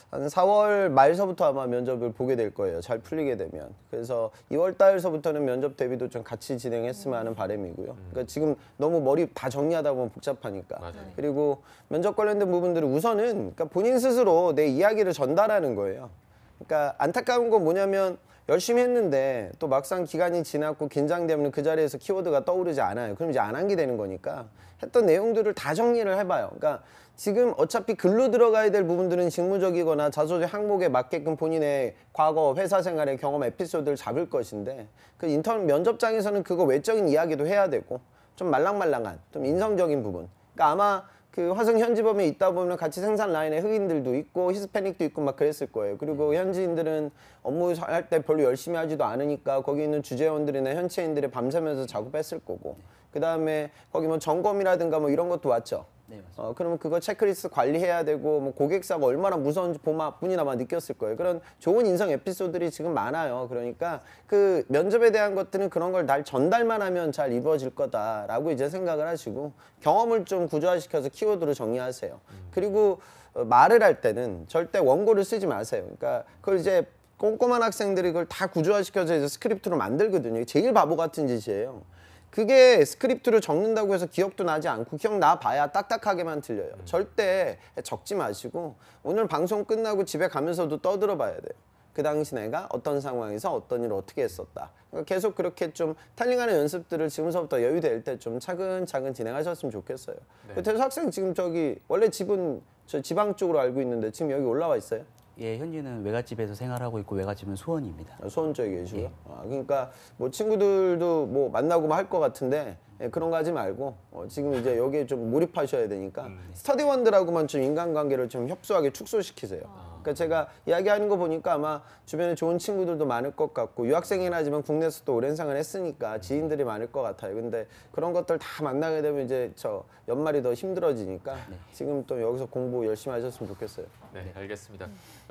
한 4월 말서부터 아마 면접을 보게 될 거예요. 잘 풀리게 되면. 그래서 2월 달서부터는 면접 대비도 좀 같이 진행했으면 하는 바람이고요. 그러니까 지금 너무 머리 다 정리하다 보면 복잡하니까. 맞아요. 그리고 면접 관련된 부분들은 우선은 그러니까 본인 스스로 내 이야기를 전달하는 거예요. 그러니까 안타까운 건 뭐냐면 열심히 했는데 또 막상 기간이 지났고 긴장되면 그 자리에서 키워드가 떠오르지 않아요. 그럼 이제 안 한 게 되는 거니까 했던 내용들을 다 정리를 해봐요. 그러니까 지금 어차피 글로 들어가야 될 부분들은 직무적이거나 자소서 항목에 맞게끔 본인의 과거 회사 생활의 경험 에피소드를 잡을 것인데 그 인턴 면접장에서는 그거 외적인 이야기도 해야 되고 좀 말랑말랑한 좀 인성적인 부분. 그러니까 아마 그 화성 현지범에 있다 보면 같이 생산 라인에 흑인들도 있고 히스패닉도 있고 막 그랬을 거예요. 그리고 현지인들은 업무 할 때 별로 열심히 하지도 않으니까 거기 있는 주재원들이나 현지인들이 밤새면서 작업했을 거고 그 다음에 거기 뭐 점검이라든가 뭐 이런 것도 왔죠. 네, 맞습니다. 그러면 그거 체크리스트 관리해야 되고 뭐 고객사가 얼마나 무서운지 분이나 아마 느꼈을 거예요. 그런 좋은 인성 에피소드들이 지금 많아요. 그러니까 그 면접에 대한 것들은 그런 걸 날 전달만 하면 잘 이루어질 거다라고 이제 생각을 하시고 경험을 좀 구조화시켜서 키워드로 정리하세요. 그리고 말을 할 때는 절대 원고를 쓰지 마세요. 그러니까 그걸 이제 꼼꼼한 학생들이 그걸 다 구조화시켜서 이제 스크립트로 만들거든요. 이게 제일 바보 같은 짓이에요. 그게 스크립트로 적는다고 해서 기억도 나지 않고 기억나 봐야 딱딱하게만 들려요. 절대 적지 마시고 오늘 방송 끝나고 집에 가면서도 떠들어 봐야 돼요. 그 당시 내가 어떤 상황에서 어떤 일을 어떻게 했었다. 그러니까 계속 그렇게 좀 탈링하는 연습들을 지금서부터 여유될 때 좀 차근차근 진행하셨으면 좋겠어요. 네. 태수 학생 지금 저기 원래 집은 저 지방 쪽으로 알고 있는데 지금 여기 올라와 있어요? 예, 현지는 외갓집에서 생활하고 있고 외갓집은 수원입니다. 수원 쪽에 계시고요. 그러니까 뭐 친구들도 뭐 만나고 할 것 같은데 그런 거 하지 말고 지금 이제 여기에 좀 몰입하셔야 되니까 스터디원들하고만 좀 인간관계를 좀 협소하게 축소시키세요. 그러니까 제가 이야기하는 거 보니까 아마 주변에 좋은 친구들도 많을 것 같고 유학생이긴 하지만 국내에서 또 오랜 생활 했으니까 지인들이 많을 것 같아요. 근데 그런 것들 다 만나게 되면 이제 저 연말이 더 힘들어지니까 지금 또 여기서 공부 열심히 하셨으면 좋겠어요. 네, 알겠습니다.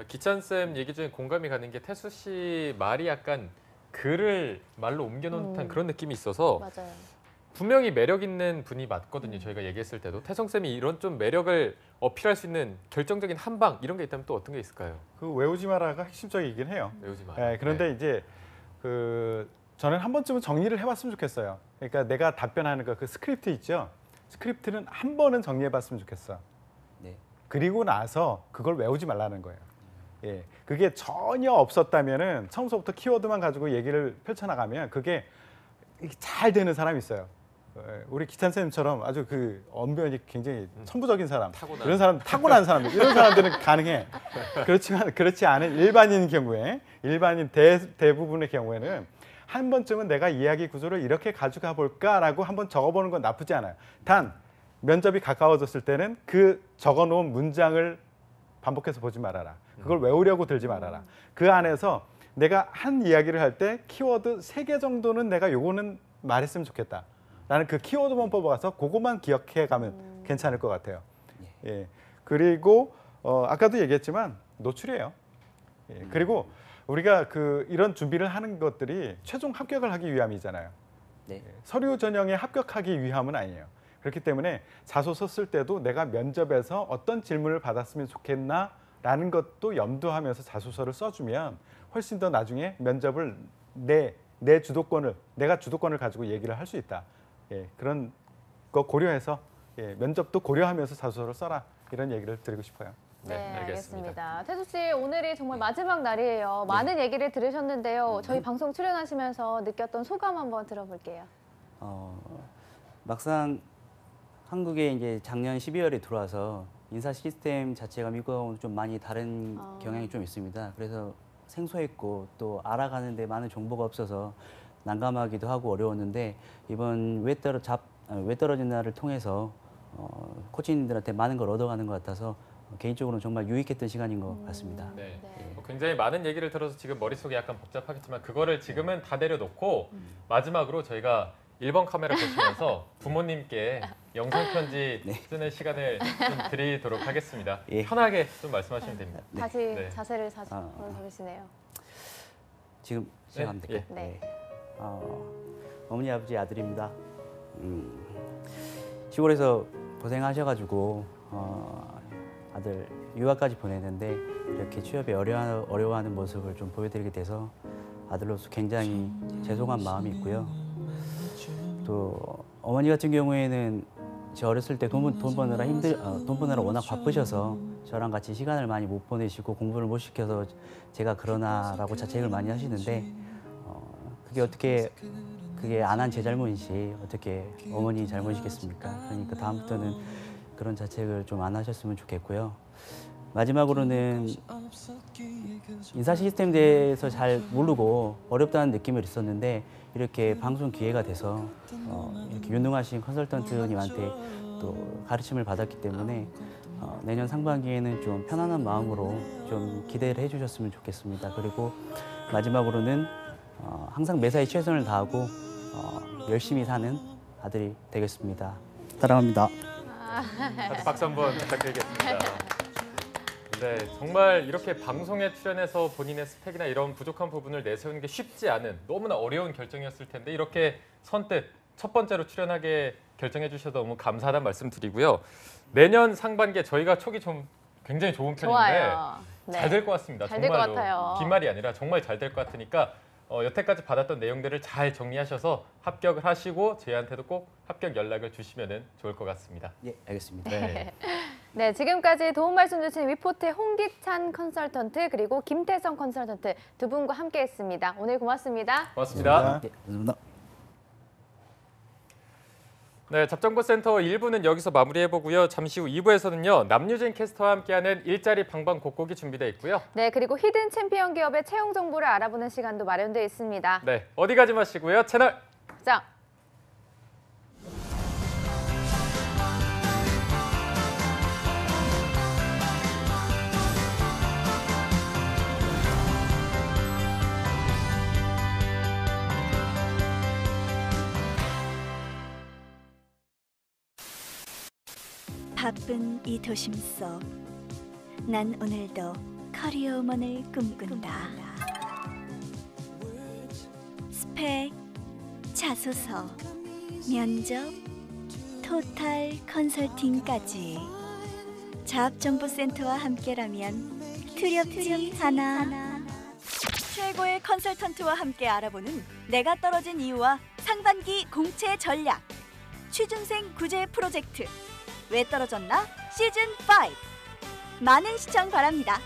기찬 쌤 얘기 중에 공감이 가는 게 태수 씨 말이 약간 글을 말로 옮겨놓은 듯한 그런 느낌이 있어서 맞아요. 분명히 매력 있는 분이 맞거든요. 저희가 얘기했을 때도 태성 쌤이 이런 좀 매력을 어필할 수 있는 결정적인 한 방 이런 게 있다면 또 어떤 게 있을까요? 그 외우지 마라가 핵심적이긴 해요. 외우지 마. 예, 그런데 이제 그 저는 한 번쯤은 정리를 해봤으면 좋겠어요. 그러니까 내가 답변하는 거 그 스크립트 있죠. 스크립트는 한 번은 정리해봤으면 좋겠어. 네. 그리고 나서 그걸 외우지 말라는 거예요. 예, 그게 전혀 없었다면은 처음부터 키워드만 가지고 얘기를 펼쳐나가면 그게 잘 되는 사람이 있어요. 우리 기찬 쌤처럼 아주 그 언변이 굉장히 천부적인 사람, 타고난. 이런 사람 타고난 사람들, 이런 사람들은 가능해. 그렇지만 그렇지 않은 일반인 경우에, 일반인 대부분의 경우에는 한 번쯤은 내가 이야기 구조를 이렇게 가져가 볼까라고 한번 적어보는 건 나쁘지 않아요. 단 면접이 가까워졌을 때는 그 적어놓은 문장을 반복해서 보지 말아라. 그걸 외우려고 들지 말아라. 그 안에서 내가 한 이야기를 할 때 키워드 3개 정도는 내가 요거는 말했으면 좋겠다. 라는 그 키워드 문법을 가서 그것만 기억해 가면 괜찮을 것 같아요. 예. 그리고 아까도 얘기했지만 노출이에요. 예. 그리고 우리가 그 이런 준비를 하는 것들이 최종 합격을 하기 위함이잖아요. 네. 서류 전형에 합격하기 위함은 아니에요. 그렇기 때문에 자소서 쓸 때도 내가 면접에서 어떤 질문을 받았으면 좋겠나라는 것도 염두하면서 자소서를 써주면 훨씬 더 나중에 면접을 내 주도권을 내가 주도권을 가지고 얘기를 할 수 있다. 예, 그런 거 고려해서 면접도 고려하면서 자소서를 써라 이런 얘기를 드리고 싶어요. 네, 네, 알겠습니다. 태수 씨, 오늘이 정말 마지막 날이에요. 많은 얘기를 들으셨는데요. 저희 방송 출연하시면서 느꼈던 소감 한번 들어볼게요. 막상 한국에 이제 작년 12월에 들어와서 인사 시스템 자체가 미국하고는 좀 많이 다른 경향이 좀 있습니다. 그래서 생소했고 또 알아가는데 많은 정보가 없어서 난감하기도 하고 어려웠는데 이번 왜 떨어진 날을 통해서 코치님들한테 많은 걸 얻어가는 것 같아서 개인적으로는 정말 유익했던 시간인 것 같습니다. 네. 굉장히 많은 얘기를 들어서 지금 머릿속에 약간 복잡하겠지만 그거를 지금은 다 내려놓고 마지막으로 저희가 1번 카메라 보시면서 부모님께 영상 편지 네. 쓰는 시간을 좀 드리도록 하겠습니다. 예. 편하게 좀 말씀하시면 됩니다. 다시 네. 자세를 아. 보여주시네요. 지금 시작하면 네, 될까요? 네. 어머니 아버지 아들입니다. 시골에서 고생하셔가지고 아들 유학까지 보내는데 이렇게 취업에 어려워하는 모습을 좀 보여드리게 돼서 아들로서 굉장히 죄송한 마음이 있고요. 또 어머니 같은 경우에는 제 어렸을 때 돈 버느라 워낙 바쁘셔서 저랑 같이 시간을 많이 못 보내시고 공부를 못 시켜서 제가 그러나라고 자책을 많이 하시는데 그게 안 한 제 잘못이지 어떻게 어머니 잘못이겠습니까? 그러니까 다음부터는 그런 자책을 좀 안 하셨으면 좋겠고요. 마지막으로는 인사 시스템에 대해서 잘 모르고 어렵다는 느낌을 있었는데 이렇게 방송 기회가 돼서 이렇게 유능하신 컨설턴트님한테 또 가르침을 받았기 때문에 내년 상반기에는 좀 편안한 마음으로 좀 기대를 해주셨으면 좋겠습니다. 그리고 마지막으로는 항상 매사에 최선을 다하고 열심히 사는 아들이 되겠습니다. 사랑합니다. 다시 박수 한번 부탁드리겠습니다. 네, 정말 이렇게 방송에 출연해서 본인의 스펙이나 이런 부족한 부분을 내세우는 게 쉽지 않은 너무나 어려운 결정이었을 텐데 이렇게 선뜻 첫 번째로 출연하게 결정해 주셔서 너무 감사하다는 말씀 드리고요. 내년 상반기에 저희가 촉이 좀 굉장히 좋은 편인데 좋아요. 네. 잘 될 것 같습니다. 잘될것 정말로. 같아요. 빈말이 아니라 정말 잘 될 것 같으니까 여태까지 받았던 내용들을 잘 정리하셔서 합격을 하시고 저희한테도 꼭 합격 연락을 주시면 좋을 것 같습니다. 예, 알겠습니다. 네. 네, 지금까지 도움 말씀 주신 위포트의 홍기찬 컨설턴트 그리고 김태성 컨설턴트 두 분과 함께했습니다. 오늘 고맙습니다. 고맙습니다. 예, 감사합니다. 네, 잡정보센터 1부는 여기서 마무리해보고요. 잠시 후 2부에서는요. 남유진 캐스터와 함께하는 일자리 방방곡곡이 준비되어 있고요. 네, 그리고 히든 챔피언 기업의 채용 정보를 알아보는 시간도 마련되어 있습니다. 네, 어디 가지 마시고요. 채널 고정! 바쁜 이 도심 속 난 오늘도 커리어우먼을 꿈꾼다. 스펙, 자소서, 면접, 토탈 컨설팅까지 잡정보센터와 함께라면 두렵지 않아. 최고의 컨설턴트와 함께 알아보는 내가 떨어진 이유와 상반기 공채 전략. 취준생 구제 프로젝트 왜 떨어졌나? 시즌5 많은 시청 바랍니다.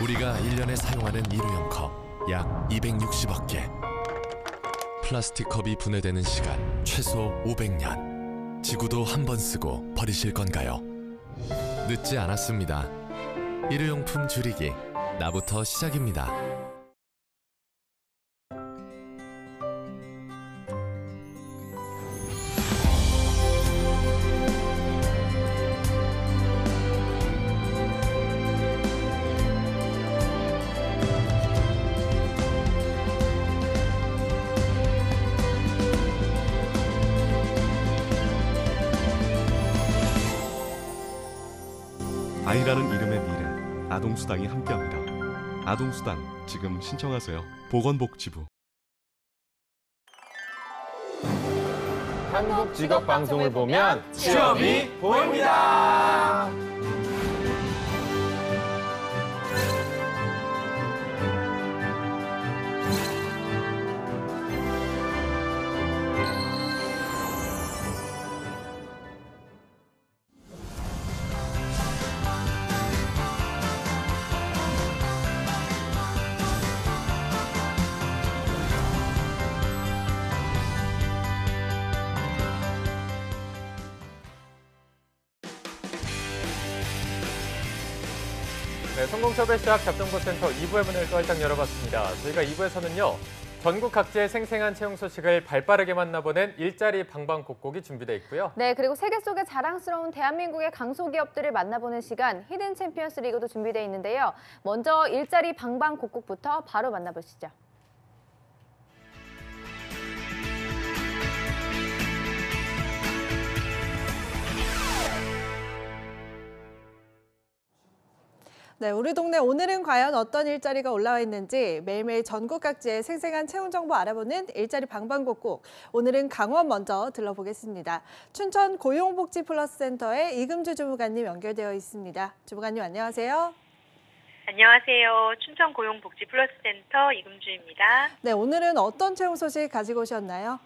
우리가 1년에 사용하는 일회용 컵 약 260억 개. 플라스틱 컵이 분해되는 시간 최소 500년. 지구도 한 번 쓰고 버리실 건가요? 늦지 않았습니다. 일회용품 줄이기, 나부터 시작입니다. 아이라는 이름의 미래, 아동수당이 함께합니다. 아동수당 지금 신청하세요. 보건복지부. 한국 직업 방송을 보면 취업이 보입니다. 네, 성공섭외시작 잡정보센터 2부의 문을 또 활짝 열어봤습니다. 저희가 2부에서는요. 전국 각지의 생생한 채용 소식을 발빠르게 만나보는 일자리 방방곡곡이 준비되어 있고요. 네, 그리고 세계 속의 자랑스러운 대한민국의 강소기업들을 만나보는 시간 히든 챔피언스 리그도 준비되어 있는데요. 먼저 일자리 방방곡곡부터 바로 만나보시죠. 네, 우리 동네 오늘은 과연 어떤 일자리가 올라와 있는지 매일매일 전국 각지의 생생한 채용 정보 알아보는 일자리 방방곡곡. 오늘은 강원 먼저 들러보겠습니다. 춘천 고용복지플러스센터의 이금주 주무관님 연결되어 있습니다. 주무관님 안녕하세요. 안녕하세요. 춘천 고용복지플러스센터 이금주입니다. 네, 오늘은 어떤 채용 소식 가지고 오셨나요?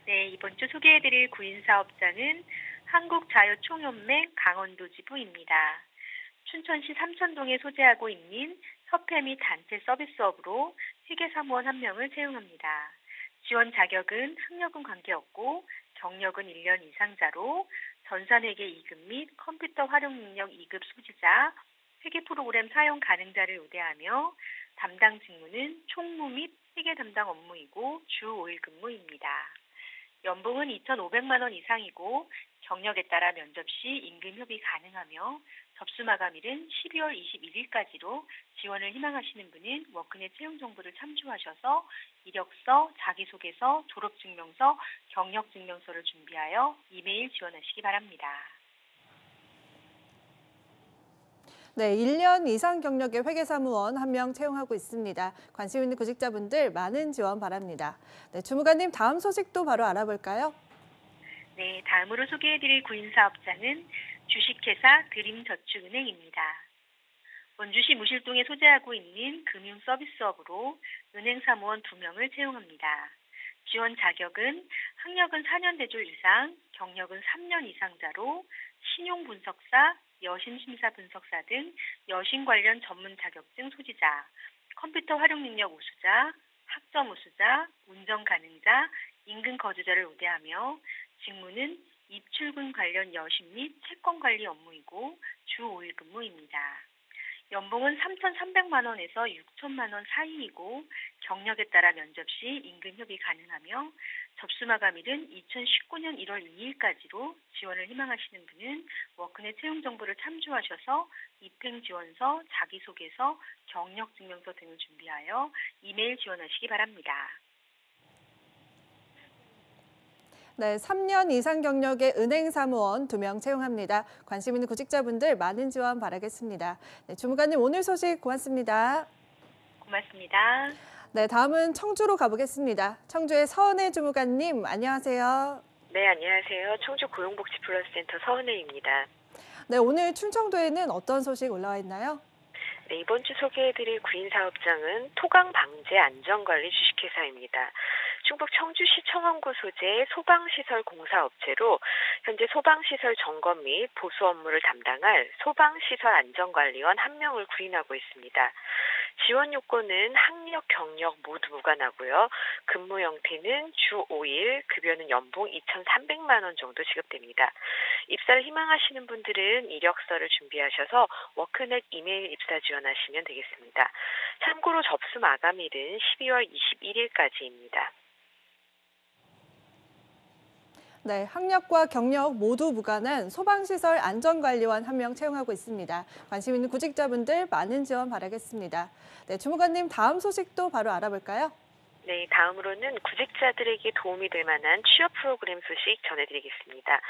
네, 이번 주 소개해드릴 구인사업자는 한국자유총연맹 강원도 지부입니다. 춘천시 삼천동에 소재하고 있는 협회 및 단체 서비스업으로 회계사무원 1명을 채용합니다. 지원 자격은 학력은 관계없고 경력은 1년 이상자로 전산회계 2급 및 컴퓨터 활용 능력 2급 소지자, 회계 프로그램 사용 가능자를 우대하며 담당 직무는 총무 및 회계 담당 업무이고 주 5일 근무입니다. 연봉은 2,500만 원 이상이고 경력에 따라 면접 시 임금 협의 가능하며 접수 마감일은 12월 21일까지로 지원을 희망하시는 분은 워크넷 채용 정보를 참조하셔서 이력서, 자기소개서, 졸업증명서, 경력증명서를 준비하여 이메일 지원하시기 바랍니다. 네, 1년 이상 경력의 회계사무원 1명 채용하고 있습니다. 관심 있는 구직자분들 많은 지원 바랍니다. 네, 주무관님 다음 소식도 바로 알아볼까요? 네, 다음으로 소개해드릴 구인사업자는 주식회사 드림저축은행입니다. 원주시 무실동에 소재하고 있는 금융서비스업으로 은행사무원 2명을 채용합니다. 지원 자격은 학력은 4년 대졸 이상, 경력은 3년 이상자로 신용분석사, 여신심사분석사 등 여신 관련 전문 자격증 소지자, 컴퓨터 활용 능력 우수자, 학점 우수자, 운전 가능자, 인근 거주자를 우대하며 직무는 입출금 관련 여신 및 채권 관리 업무이고 주 5일 근무입니다. 연봉은 3,300만 원에서 6천만 원 사이이고 경력에 따라 면접 시 임금 협의 가능하며 접수 마감일은 2019년 1월 2일까지로 지원을 희망하시는 분은 워크넷 채용 정보를 참조하셔서 입행 지원서, 자기소개서, 경력증명서 등을 준비하여 이메일 지원하시기 바랍니다. 네, 3년 이상 경력의 은행사무원 2명 채용합니다. 관심 있는 구직자분들 많은 지원 바라겠습니다. 네, 주무관님 오늘 소식 고맙습니다. 고맙습니다. 네, 다음은 청주로 가보겠습니다. 청주의 서은혜 주무관님 안녕하세요. 네, 안녕하세요. 청주 고용복지플러스센터 서은혜입니다. 네, 오늘 춘청도에는 어떤 소식 올라와 있나요? 네, 이번 주 소개해드릴 구인사업장은 토강 방제 안전관리 주식회사입니다. 충북 청주시 청원구 소재의 소방시설 공사업체로 현재 소방시설 점검 및 보수 업무를 담당할 소방시설 안전관리원 1명을 구인하고 있습니다. 지원 요건은 학력, 경력 모두 무관하고요. 근무 형태는 주 5일, 급여는 연봉 2,300만 원 정도 지급됩니다. 입사를 희망하시는 분들은 이력서를 준비하셔서 워크넷 이메일 입사 지원하시면 되겠습니다. 참고로 접수 마감일은 12월 21일까지입니다. 네, 학력과 경력 모두 무관한 소방시설 안전관리원 1명 채용하고 있습니다. 관심 있는 구직자분들 많은 지원 바라겠습니다. 네, 주무관님 다음 소식도 바로 알아볼까요? 네, 다음으로는 구직자들에게 도움이 될 만한 취업 프로그램 소식 전해드리겠습니다.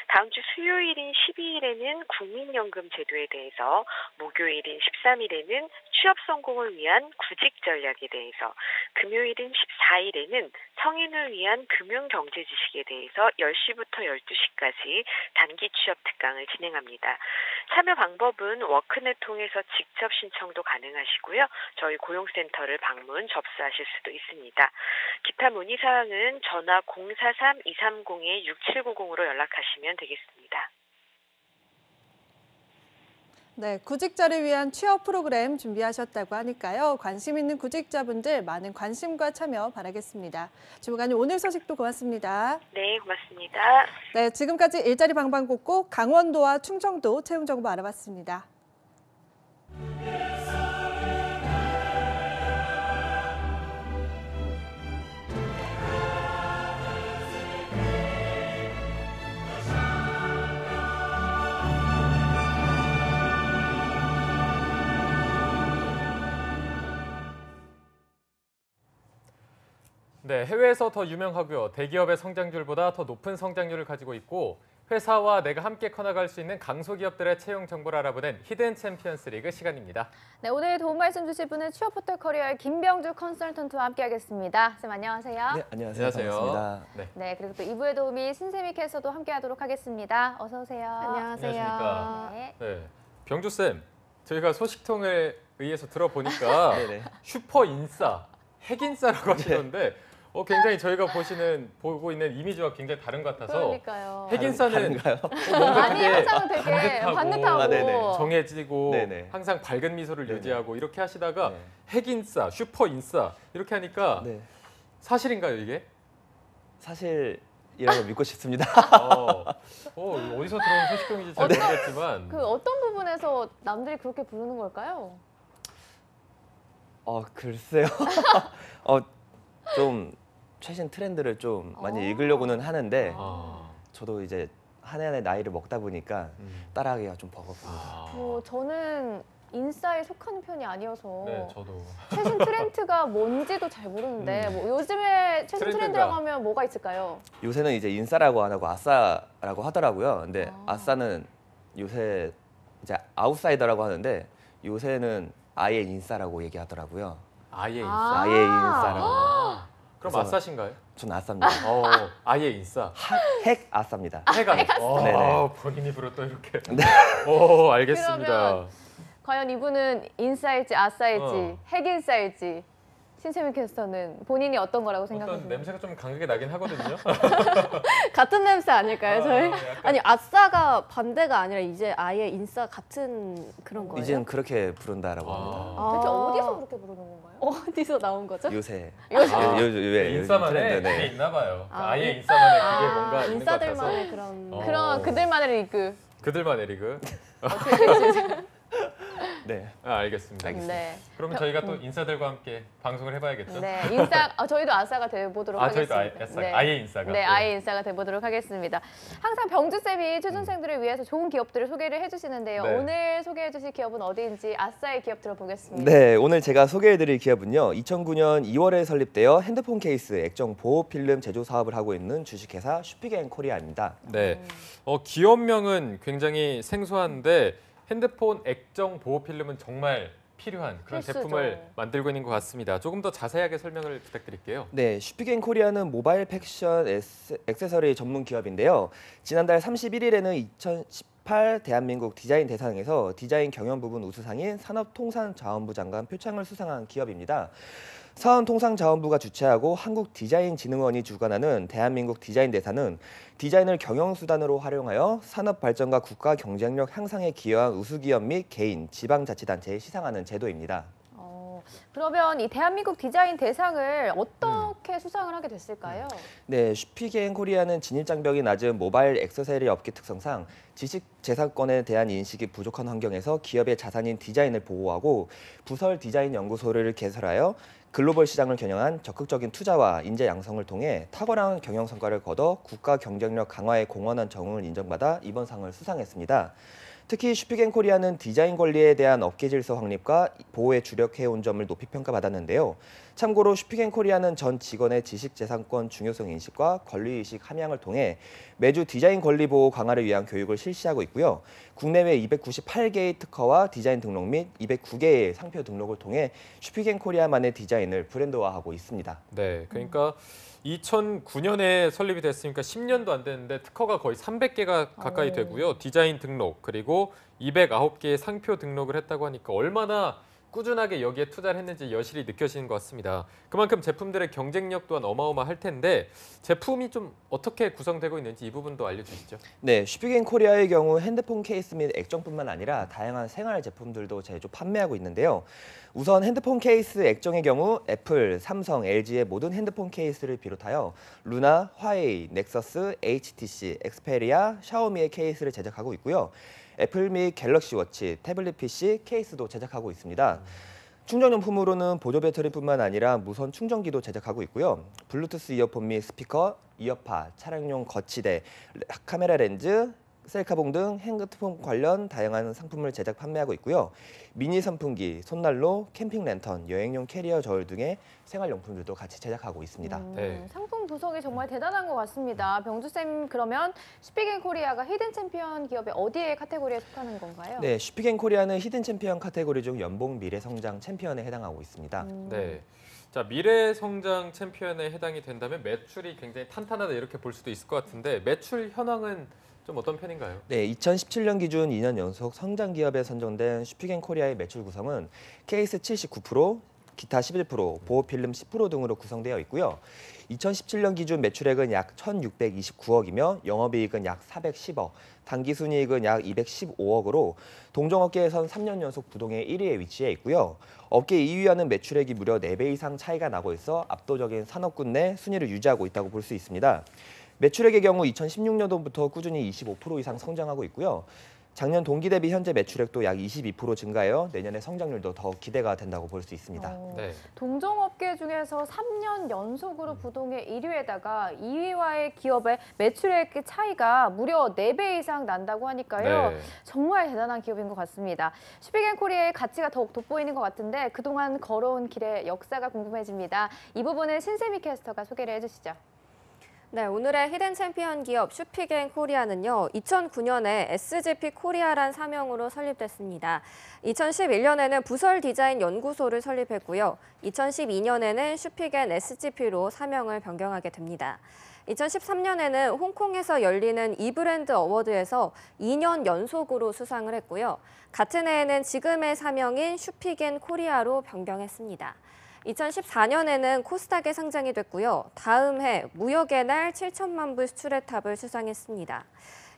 다음 주 수요일인 12일에는 국민연금 제도에 대해서, 목요일인 13일에는 취업 성공을 위한 구직 전략에 대해서, 금요일인 14일에는 성인을 위한 금융경제 지식에 대해서 10시부터 12시까지 단기 취업 특강을 진행합니다. 참여 방법은 워크넷 통해서 직접 신청도 가능하시고요. 저희 고용센터를 방문 접수하실 수도 있습니다. 기타 문의사항은 전화 043-230-6790으로 연락하시면 되겠습니다. 네, 구직자를 위한 취업 프로그램 준비하셨다고 하니까요. 관심 있는 구직자분들 많은 관심과 참여 바라겠습니다. 주무관님 오늘 소식도 고맙습니다. 네, 고맙습니다. 네, 지금까지 일자리 방방곡곡 강원도와 충청도 채용 정보 알아봤습니다. 네, 해외에서 더 유명하고요. 대기업의 성장률보다 더 높은 성장률을 가지고 있고 회사와 내가 함께 커나갈 수 있는 강소기업들의 채용 정보를 알아보는 히든 챔피언스 리그 시간입니다. 네, 오늘 도움 말씀 주실 분은 취업포털 커리어의 김병주 컨설턴트와 함께하겠습니다. 쌤 안녕하세요. 네, 안녕하세요. 반갑습니다. 네, 그리고 또 2부의 도우미 신세미 캐스터도 함께하도록 하겠습니다. 어서 오세요. 안녕하십니까. 네. 네, 병주 쌤, 저희가 소식통에 의해서 들어보니까 네네. 슈퍼 인싸, 핵인싸라고 하시던데 굉장히 저희가 보고 있는 이미지와 굉장히 다른 것 같아서 그러니까요. 핵인싸는 다른가요? 뭔가 아니, 항상 되게 반듯하고 네네. 정해지고 네네. 항상 밝은 미소를 네네. 유지하고 이렇게 하시다가 네. 핵인싸, 슈퍼인싸 이렇게 하니까 네. 사실인가요 이게? 사실이라고 믿고 싶습니다. 어디서 들어온 소식통인지 잘 모르겠지만 그 어떤 부분에서 남들이 그렇게 부르는 걸까요? 글쎄요. 좀 최신 트렌드를 좀 많이 읽으려고는 하는데 저도 이제 한 해 한 해 나이를 먹다 보니까 따라하기가 좀 버겁습니다. 저는 인싸에 속하는 편이 아니어서 네, 저도. 최신 트렌드가 뭔지도 잘 모르는데 뭐 요즘에 최신 트렌드라고 하면 뭐가 있을까요? 요새는 이제 인싸라고 안 하고 아싸라고 하더라고요. 근데 아싸는 요새 이제 아웃사이더라고 하는데 요새는 아예 인싸라고 얘기하더라고요. 아예 인싸. 아예 인싸라고. 그럼 그래서 아싸신가요? 전 아싸입니다. 아예 인싸. 핵 아싸입니다. 핵 아싸. 네네. 본인 입으로 또 이렇게. 네. 알겠습니다. 그러면 과연 이분은 인싸일지 아싸일지 핵인싸일지 신세미 캐스터는 본인이 어떤 거라고 어떤 생각하세요? 냄새가 좀 강하게 나긴 하거든요. 같은 냄새 아닐까요, 저희? 약간. 아니, 아싸가 반대가 아니라 이제 아예 인싸 같은 그런 거예요? 이제는 그렇게 부른다라고 합니다. 대체 어디서 그렇게 부르는 건가요? 어디서 나온 거죠? 요새. 인싸만의 요즘 그게 트렌드, 있나 봐요. 아, 아예 인싸만의 그게 뭔가 있는 것 같아서. 인싸들만의 그런. 그런 그들만의 리그. 그들만의 리그. 네. 알겠습니다. 네. 그러면 저희가 또 인싸들과 함께 방송을 해봐야겠죠? 네, 저희도 아싸가 돼보도록 저희도 하겠습니다. 아예 인싸가. 네, 아예 인싸가 돼보도록 하겠습니다. 항상 병주쌤이 취준생들을 위해서 좋은 기업들을 소개를 해주시는데요. 네. 오늘 소개해주실 기업은 어디인지 아싸의 기업 들어보겠습니다. 네, 오늘 제가 소개해드릴 기업은요. 2009년 2월에 설립되어 핸드폰 케이스 액정 보호 필름 제조 사업을 하고 있는 주식회사 슈피겐코리아입니다. 네, 기업명은 굉장히 생소한데 핸드폰 액정 보호 필름은 정말 필요한 그런 필수죠. 제품을 만들고 있는 것 같습니다. 조금 더 자세하게 설명을 부탁드릴게요. 네, 슈피겐코리아는 모바일 팩션 액세서리 전문 기업인데요. 지난달 31일에는 2018 대한민국 디자인 대상에서 디자인 경영 부분 우수상인 산업통상자원부 장관 표창을 수상한 기업입니다. 사원통상자원부가 주최하고 한국디자인진흥원이 주관하는 대한민국 디자인 대사는 디자인을 경영수단으로 활용하여 산업 발전과 국가 경쟁력 향상에 기여한 우수기업 및 개인, 지방자치단체에 시상하는 제도입니다. 그러면 이 대한민국 디자인 대상을 어떻게 수상을 하게 됐을까요? 네, 슈피겐코리아는 진입장벽이 낮은 모바일 액세서리 업계 특성상 지식재산권에 대한 인식이 부족한 환경에서 기업의 자산인 디자인을 보호하고 부설 디자인 연구소를 개설하여 글로벌 시장을 겨냥한 적극적인 투자와 인재 양성을 통해 탁월한 경영 성과를 거둬 국가 경쟁력 강화에 공헌한 정응을 인정받아 이번 상을 수상했습니다. 특히 슈피겐코리아는 디자인 권리에 대한 업계 질서 확립과 보호에 주력해온 점을 높이 평가받았는데요. 참고로 슈피겐코리아는 전 직원의 지식재산권 중요성 인식과 권리의식 함양을 통해 매주 디자인 권리 보호 강화를 위한 교육을 실시하고 있고요. 국내외 298개의 특허와 디자인 등록 및 209개의 상표 등록을 통해 슈피겐코리아만의 디자인을 브랜드화하고 있습니다. 네, 그러니까 2009년에 설립이 됐으니까 10년도 안 됐는데 특허가 거의 300개가 가까이 되고요. 디자인 등록 그리고 209개의 상표 등록을 했다고 하니까 얼마나 꾸준하게 여기에 투자를 했는지 여실히 느껴지는 것 같습니다. 그만큼 제품들의 경쟁력 또한 어마어마할 텐데 제품이 좀 어떻게 구성되고 있는지 이 부분도 알려주시죠. 네, 슈피겐코리아의 경우 핸드폰 케이스 및 액정뿐만 아니라 다양한 생활 제품들도 제조 판매하고 있는데요. 우선 핸드폰 케이스 액정의 경우 애플, 삼성, LG의 모든 핸드폰 케이스를 비롯하여 루나, 화웨이, 넥서스, HTC, 엑스페리아, 샤오미의 케이스를 제작하고 있고요. 애플 및 갤럭시 워치, 태블릿 PC 케이스도 제작하고 있습니다. 충전용품으로는 보조 배터리뿐만 아니라 무선 충전기도 제작하고 있고요. 블루투스 이어폰 및 스피커, 이어파, 차량용 거치대, 카메라 렌즈, 셀카봉 등 핸드폰 관련 다양한 상품을 제작 판매하고 있고요. 미니 선풍기, 손난로, 캠핑 랜턴, 여행용 캐리어 저울 등의 생활용품들도 같이 제작하고 있습니다. 상품 구성이 정말 대단한 것 같습니다. 병주쌤, 그러면 슈피겐 코리아가 히든 챔피언 기업의 어디에 카테고리에 속하는 건가요? 네, 슈피겐 코리아는 히든 챔피언 카테고리 중 연봉 미래 성장 챔피언에 해당하고 있습니다. 네. 자, 미래 성장 챔피언에 해당이 된다면 매출이 굉장히 탄탄하다 이렇게 볼 수도 있을 것 같은데 매출 현황은 좀 어떤 편인가요? 네, 2017년 기준 2년 연속 성장 기업에 선정된 슈피겐 코리아의 매출 구성은 케이스 79%, 기타 11%, 보호필름 10% 등으로 구성되어 있고요. 2017년 기준 매출액은 약 1,629억이며 영업이익은 약 410억, 당기순이익은 약 215억으로 동종업계에선 3년 연속 부동의 1위에 위치해 있고요. 업계 2위와는 매출액이 무려 4배 이상 차이가 나고 있어 압도적인 산업군 내 순위를 유지하고 있다고 볼 수 있습니다. 매출액의 경우 2016년도부터 꾸준히 25% 이상 성장하고 있고요. 작년 동기 대비 현재 매출액도 약 22% 증가하여 내년의 성장률도 더 기대가 된다고 볼 수 있습니다. 네. 동종업계 중에서 3년 연속으로 부동의 1위에다가 2위와의 기업의 매출액 차이가 무려 4배 이상 난다고 하니까요. 네. 정말 대단한 기업인 것 같습니다. 슈피겐 코리아의 가치가 더욱 돋보이는 것 같은데 그동안 걸어온 길의 역사가 궁금해집니다. 이 부분은 신세미 캐스터가 소개를 해주시죠. 네, 오늘의 히든 챔피언 기업 슈피겐 코리아는요, 2009년에 SGP 코리아란 사명으로 설립됐습니다. 2011년에는 부설 디자인 연구소를 설립했고요. 2012년에는 슈피겐 SGP로 사명을 변경하게 됩니다. 2013년에는 홍콩에서 열리는 이브랜드 어워드에서 2년 연속으로 수상을 했고요. 같은 해에는 지금의 사명인 슈피겐 코리아로 변경했습니다. 2014년에는 코스닥에 상장이 됐고요. 다음 해 무역의 날 7천만 불 수출의 탑을 수상했습니다.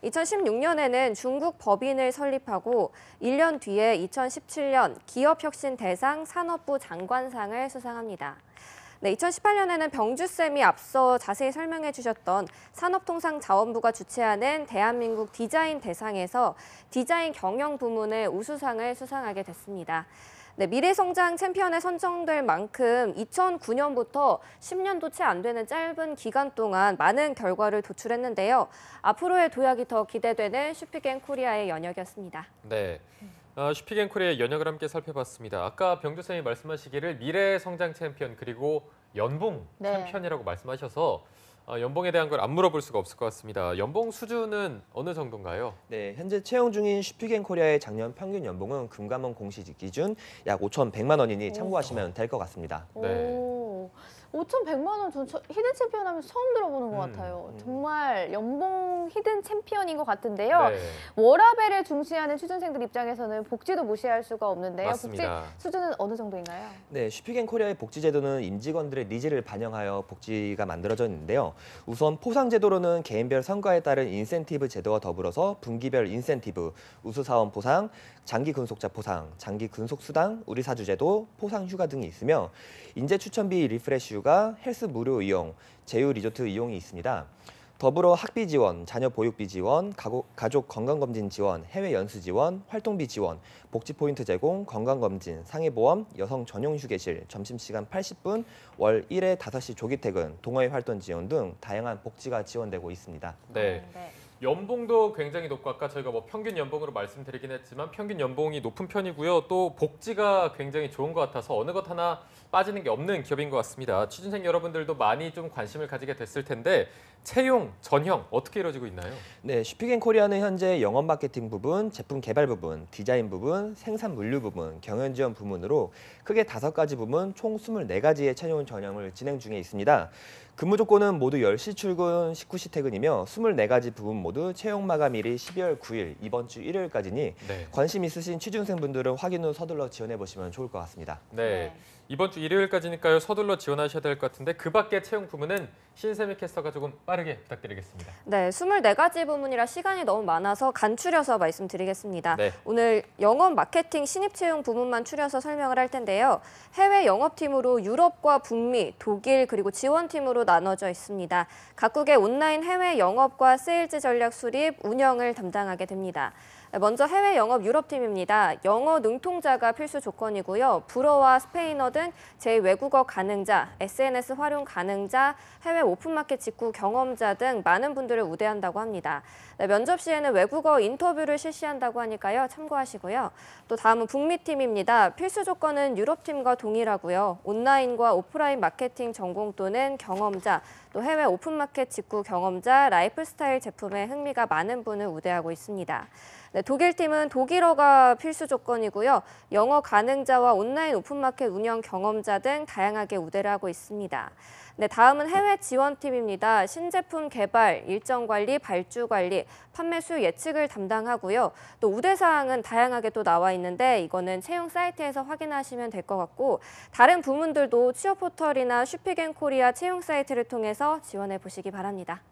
2016년에는 중국 법인을 설립하고 1년 뒤에 2017년 기업혁신 대상 산업부 장관상을 수상합니다. 네, 2018년에는 병주쌤이 앞서 자세히 설명해 주셨던 산업통상자원부가 주최하는 대한민국 디자인 대상에서 디자인 경영 부문의 우수상을 수상하게 됐습니다. 네, 미래성장 챔피언에 선정될 만큼 2009년부터 10년도 채 안 되는 짧은 기간 동안 많은 결과를 도출했는데요. 앞으로의 도약이 더 기대되는 슈피겐 코리아의 연역이었습니다. 네. 슈피겐 코리아의 연역을 함께 살펴봤습니다. 아까 병주쌤이 말씀하시기를 미래 성장 챔피언 그리고 연봉 챔피언이라고 말씀하셔서 연봉에 대한 걸 안 물어볼 수가 없을 것 같습니다. 연봉 수준은 어느 정도인가요? 네, 현재 채용 중인 슈피겐 코리아의 작년 평균 연봉은 금감원 공시 기준 약 5,100만 원이니 참고하시면 될 것 같습니다. 네. 5,100만 원, 전 히든 챔피언 하면 처음 들어보는 것 같아요. 정말 연봉 히든 챔피언인 것 같은데요. 네. 워라밸을 중시하는 취준생들 입장에서는 복지도 무시할 수가 없는데요. 맞습니다. 복지 수준은 어느 정도인가요? 네, 슈피겐 코리아의 복지 제도는 임직원들의 니즈를 반영하여 복지가 만들어져 있는데요. 우선 포상 제도로는 개인별 성과에 따른 인센티브 제도와 더불어서 분기별 인센티브, 우수사원 포상, 장기 근속자 포상, 장기 근속 수당, 우리사주 제도, 포상 휴가 등이 있으며 인재 추천비 리프레시 휴가, 헬스 무료 이용, 제휴 리조트 이용이 있습니다. 더불어 학비 지원, 자녀 보육비 지원, 가족 건강검진 지원, 해외 연수 지원, 활동비 지원, 복지 포인트 제공, 건강검진, 상해보험, 여성 전용 휴게실, 점심시간 80분, 월 1회 5시 조기 퇴근, 동호회 활동 지원 등 다양한 복지가 지원되고 있습니다. 네. 연봉도 굉장히 높고 아까 저희가 뭐 평균 연봉으로 말씀드리긴 했지만 평균 연봉이 높은 편이고요. 또 복지가 굉장히 좋은 것 같아서 어느 것 하나 빠지는 게 없는 기업인 것 같습니다. 취준생 여러분들도 많이 좀 관심을 가지게 됐을 텐데 채용, 전형 어떻게 이루어지고 있나요? 네, 슈피겐 코리아는 현재 영업 마케팅 부분, 제품 개발 부분, 디자인 부분, 생산 물류 부분, 경영 지원 부문으로 크게 5가지 부문 총 24가지의 채용 전형을 진행 중에 있습니다. 근무 조건은 모두 10시 출근, 19시 퇴근이며 24가지 부분 모두 채용 마감일이 12월 9일, 이번 주 일요일까지니 관심 있으신 취준생분들은 확인 후 서둘러 지원해 보시면 좋을 것 같습니다. 네. 이번 주 일요일까지니까요. 서둘러 지원하셔야 될 것 같은데 그 밖에 채용 부문은 신세미 캐스터가 조금 빠르게 부탁드리겠습니다. 네, 24가지 부문이라 시간이 너무 많아서 간추려서 말씀드리겠습니다. 네. 오늘 영업 마케팅 신입 채용 부문만 추려서 설명을 할 텐데요. 해외 영업팀으로 유럽과 북미, 독일 그리고 지원팀으로 나눠져 있습니다. 각국의 온라인 해외 영업과 세일즈 전략 수립, 운영을 담당하게 됩니다. 먼저 해외 영업 유럽팀입니다. 영어 능통자가 필수 조건이고요. 불어와 스페인어 등 제2외국어 가능자, SNS 활용 가능자, 해외 오픈마켓 직구 경험자 등 많은 분들을 우대한다고 합니다. 면접 시에는 외국어 인터뷰를 실시한다고 하니까요. 참고하시고요. 또 다음은 북미팀입니다. 필수 조건은 유럽팀과 동일하고요. 온라인과 오프라인 마케팅 전공 또는 경험자, 또 해외 오픈마켓 직구 경험자, 라이프스타일 제품에 흥미가 많은 분을 우대하고 있습니다. 네, 독일팀은 독일어가 필수 조건이고요. 영어 가능자와 온라인 오픈마켓 운영 경험자 등 다양하게 우대를 하고 있습니다. 네, 다음은 해외 지원팀입니다. 신제품 개발, 일정 관리, 발주 관리, 판매 수 예측을 담당하고요. 또 우대사항은 다양하게 또 나와 있는데 이거는 채용 사이트에서 확인하시면 될 것 같고 다른 부문들도 취업 포털이나 슈픽앤코리아 채용 사이트를 통해서 지원해 보시기 바랍니다.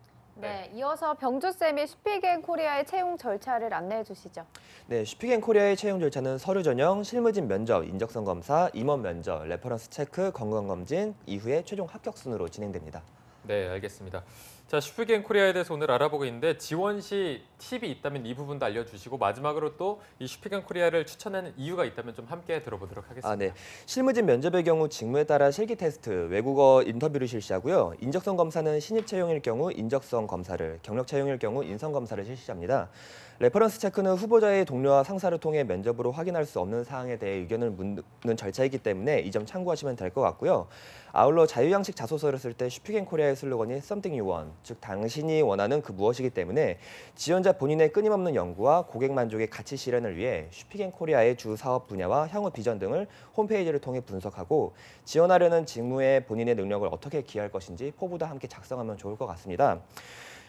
네, 이어서 병주쌤이 슈픽앤코리아의 채용 절차를 안내해 주시죠. 네, 슈픽앤코리아의 채용 절차는 서류 전형, 실무진 면접, 인적성 검사, 임원 면접, 레퍼런스 체크, 건강검진 이후에 최종 합격 순으로 진행됩니다. 네, 알겠습니다. 자, 슈픽앤코리아에 대해서 오늘 알아보고 있는데 지원 시 팁이 있다면 이 부분도 알려주시고 마지막으로 또 이 슈픽앤코리아를 추천하는 이유가 있다면 좀 함께 들어보도록 하겠습니다. 네. 실무진 면접의 경우 직무에 따라 실기 테스트, 외국어 인터뷰를 실시하고요. 인적성 검사는 신입 채용일 경우 인적성 검사를, 경력 채용일 경우 인성 검사를 실시합니다. 레퍼런스 체크는 후보자의 동료와 상사를 통해 면접으로 확인할 수 없는 사항에 대해 의견을 묻는 절차이기 때문에 이 점 참고하시면 될 것 같고요. 아울러 자유양식 자소서를 쓸 때 슈픽앤코리아의 슬로건이 Something You Want, 즉 당신이 원하는 그 무엇이기 때문에 지원자 본인의 끊임없는 연구와 고객 만족의 가치 실현을 위해 슈픽앤코리아의 주 사업 분야와 향후 비전 등을 홈페이지를 통해 분석하고 지원하려는 직무에 본인의 능력을 어떻게 기여할 것인지 포부도 함께 작성하면 좋을 것 같습니다.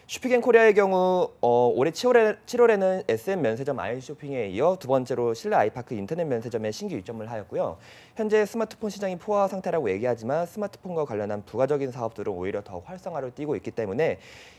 슈픽앤코리아의 경우 올해 7월에는 SM 면세점 아이쇼핑에 이어 두 번째로 실내 아이파크 인터넷 면세점에 신규 입점을 하였고요. 현재 스마트폰 시장이 포화 상태라고 얘기하지만 스마트폰과 관련한 부가적인 사업들은 오히려 더 활성화를 띠고 있기 때문에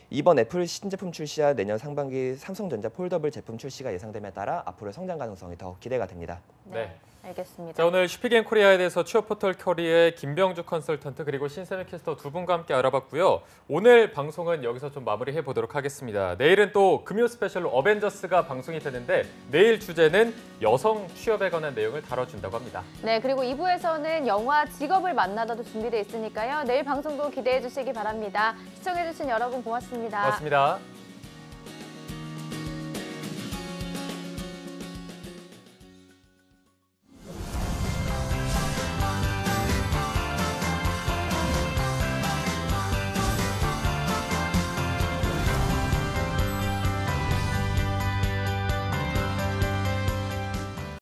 이번 애플 신제품 출시와 내년 상반기 삼성전자 폴더블 제품 출시가 예상됨에 따라 앞으로의 성장 가능성이 더 기대가 됩니다. 네. 알겠습니다. 자, 오늘 슈픽앤코리아에 대해서 취업 포털 커리어의 김병주 컨설턴트 그리고 신세미 캐스터 두 분과 함께 알아봤고요. 오늘 방송은 여기서 좀 마무리해 보도록 하겠습니다. 내일은 또 금요 스페셜로 어벤져스가 방송이 되는데 내일 주제는 여성 취업에 관한 내용을 다뤄준다고 합니다. 네, 그리고 2부에서는 영화 직업을 만나다도 준비되어 있으니까요. 내일 방송도 기대해 주시기 바랍니다. 시청해 주신 여러분 고맙습니다. 고맙습니다.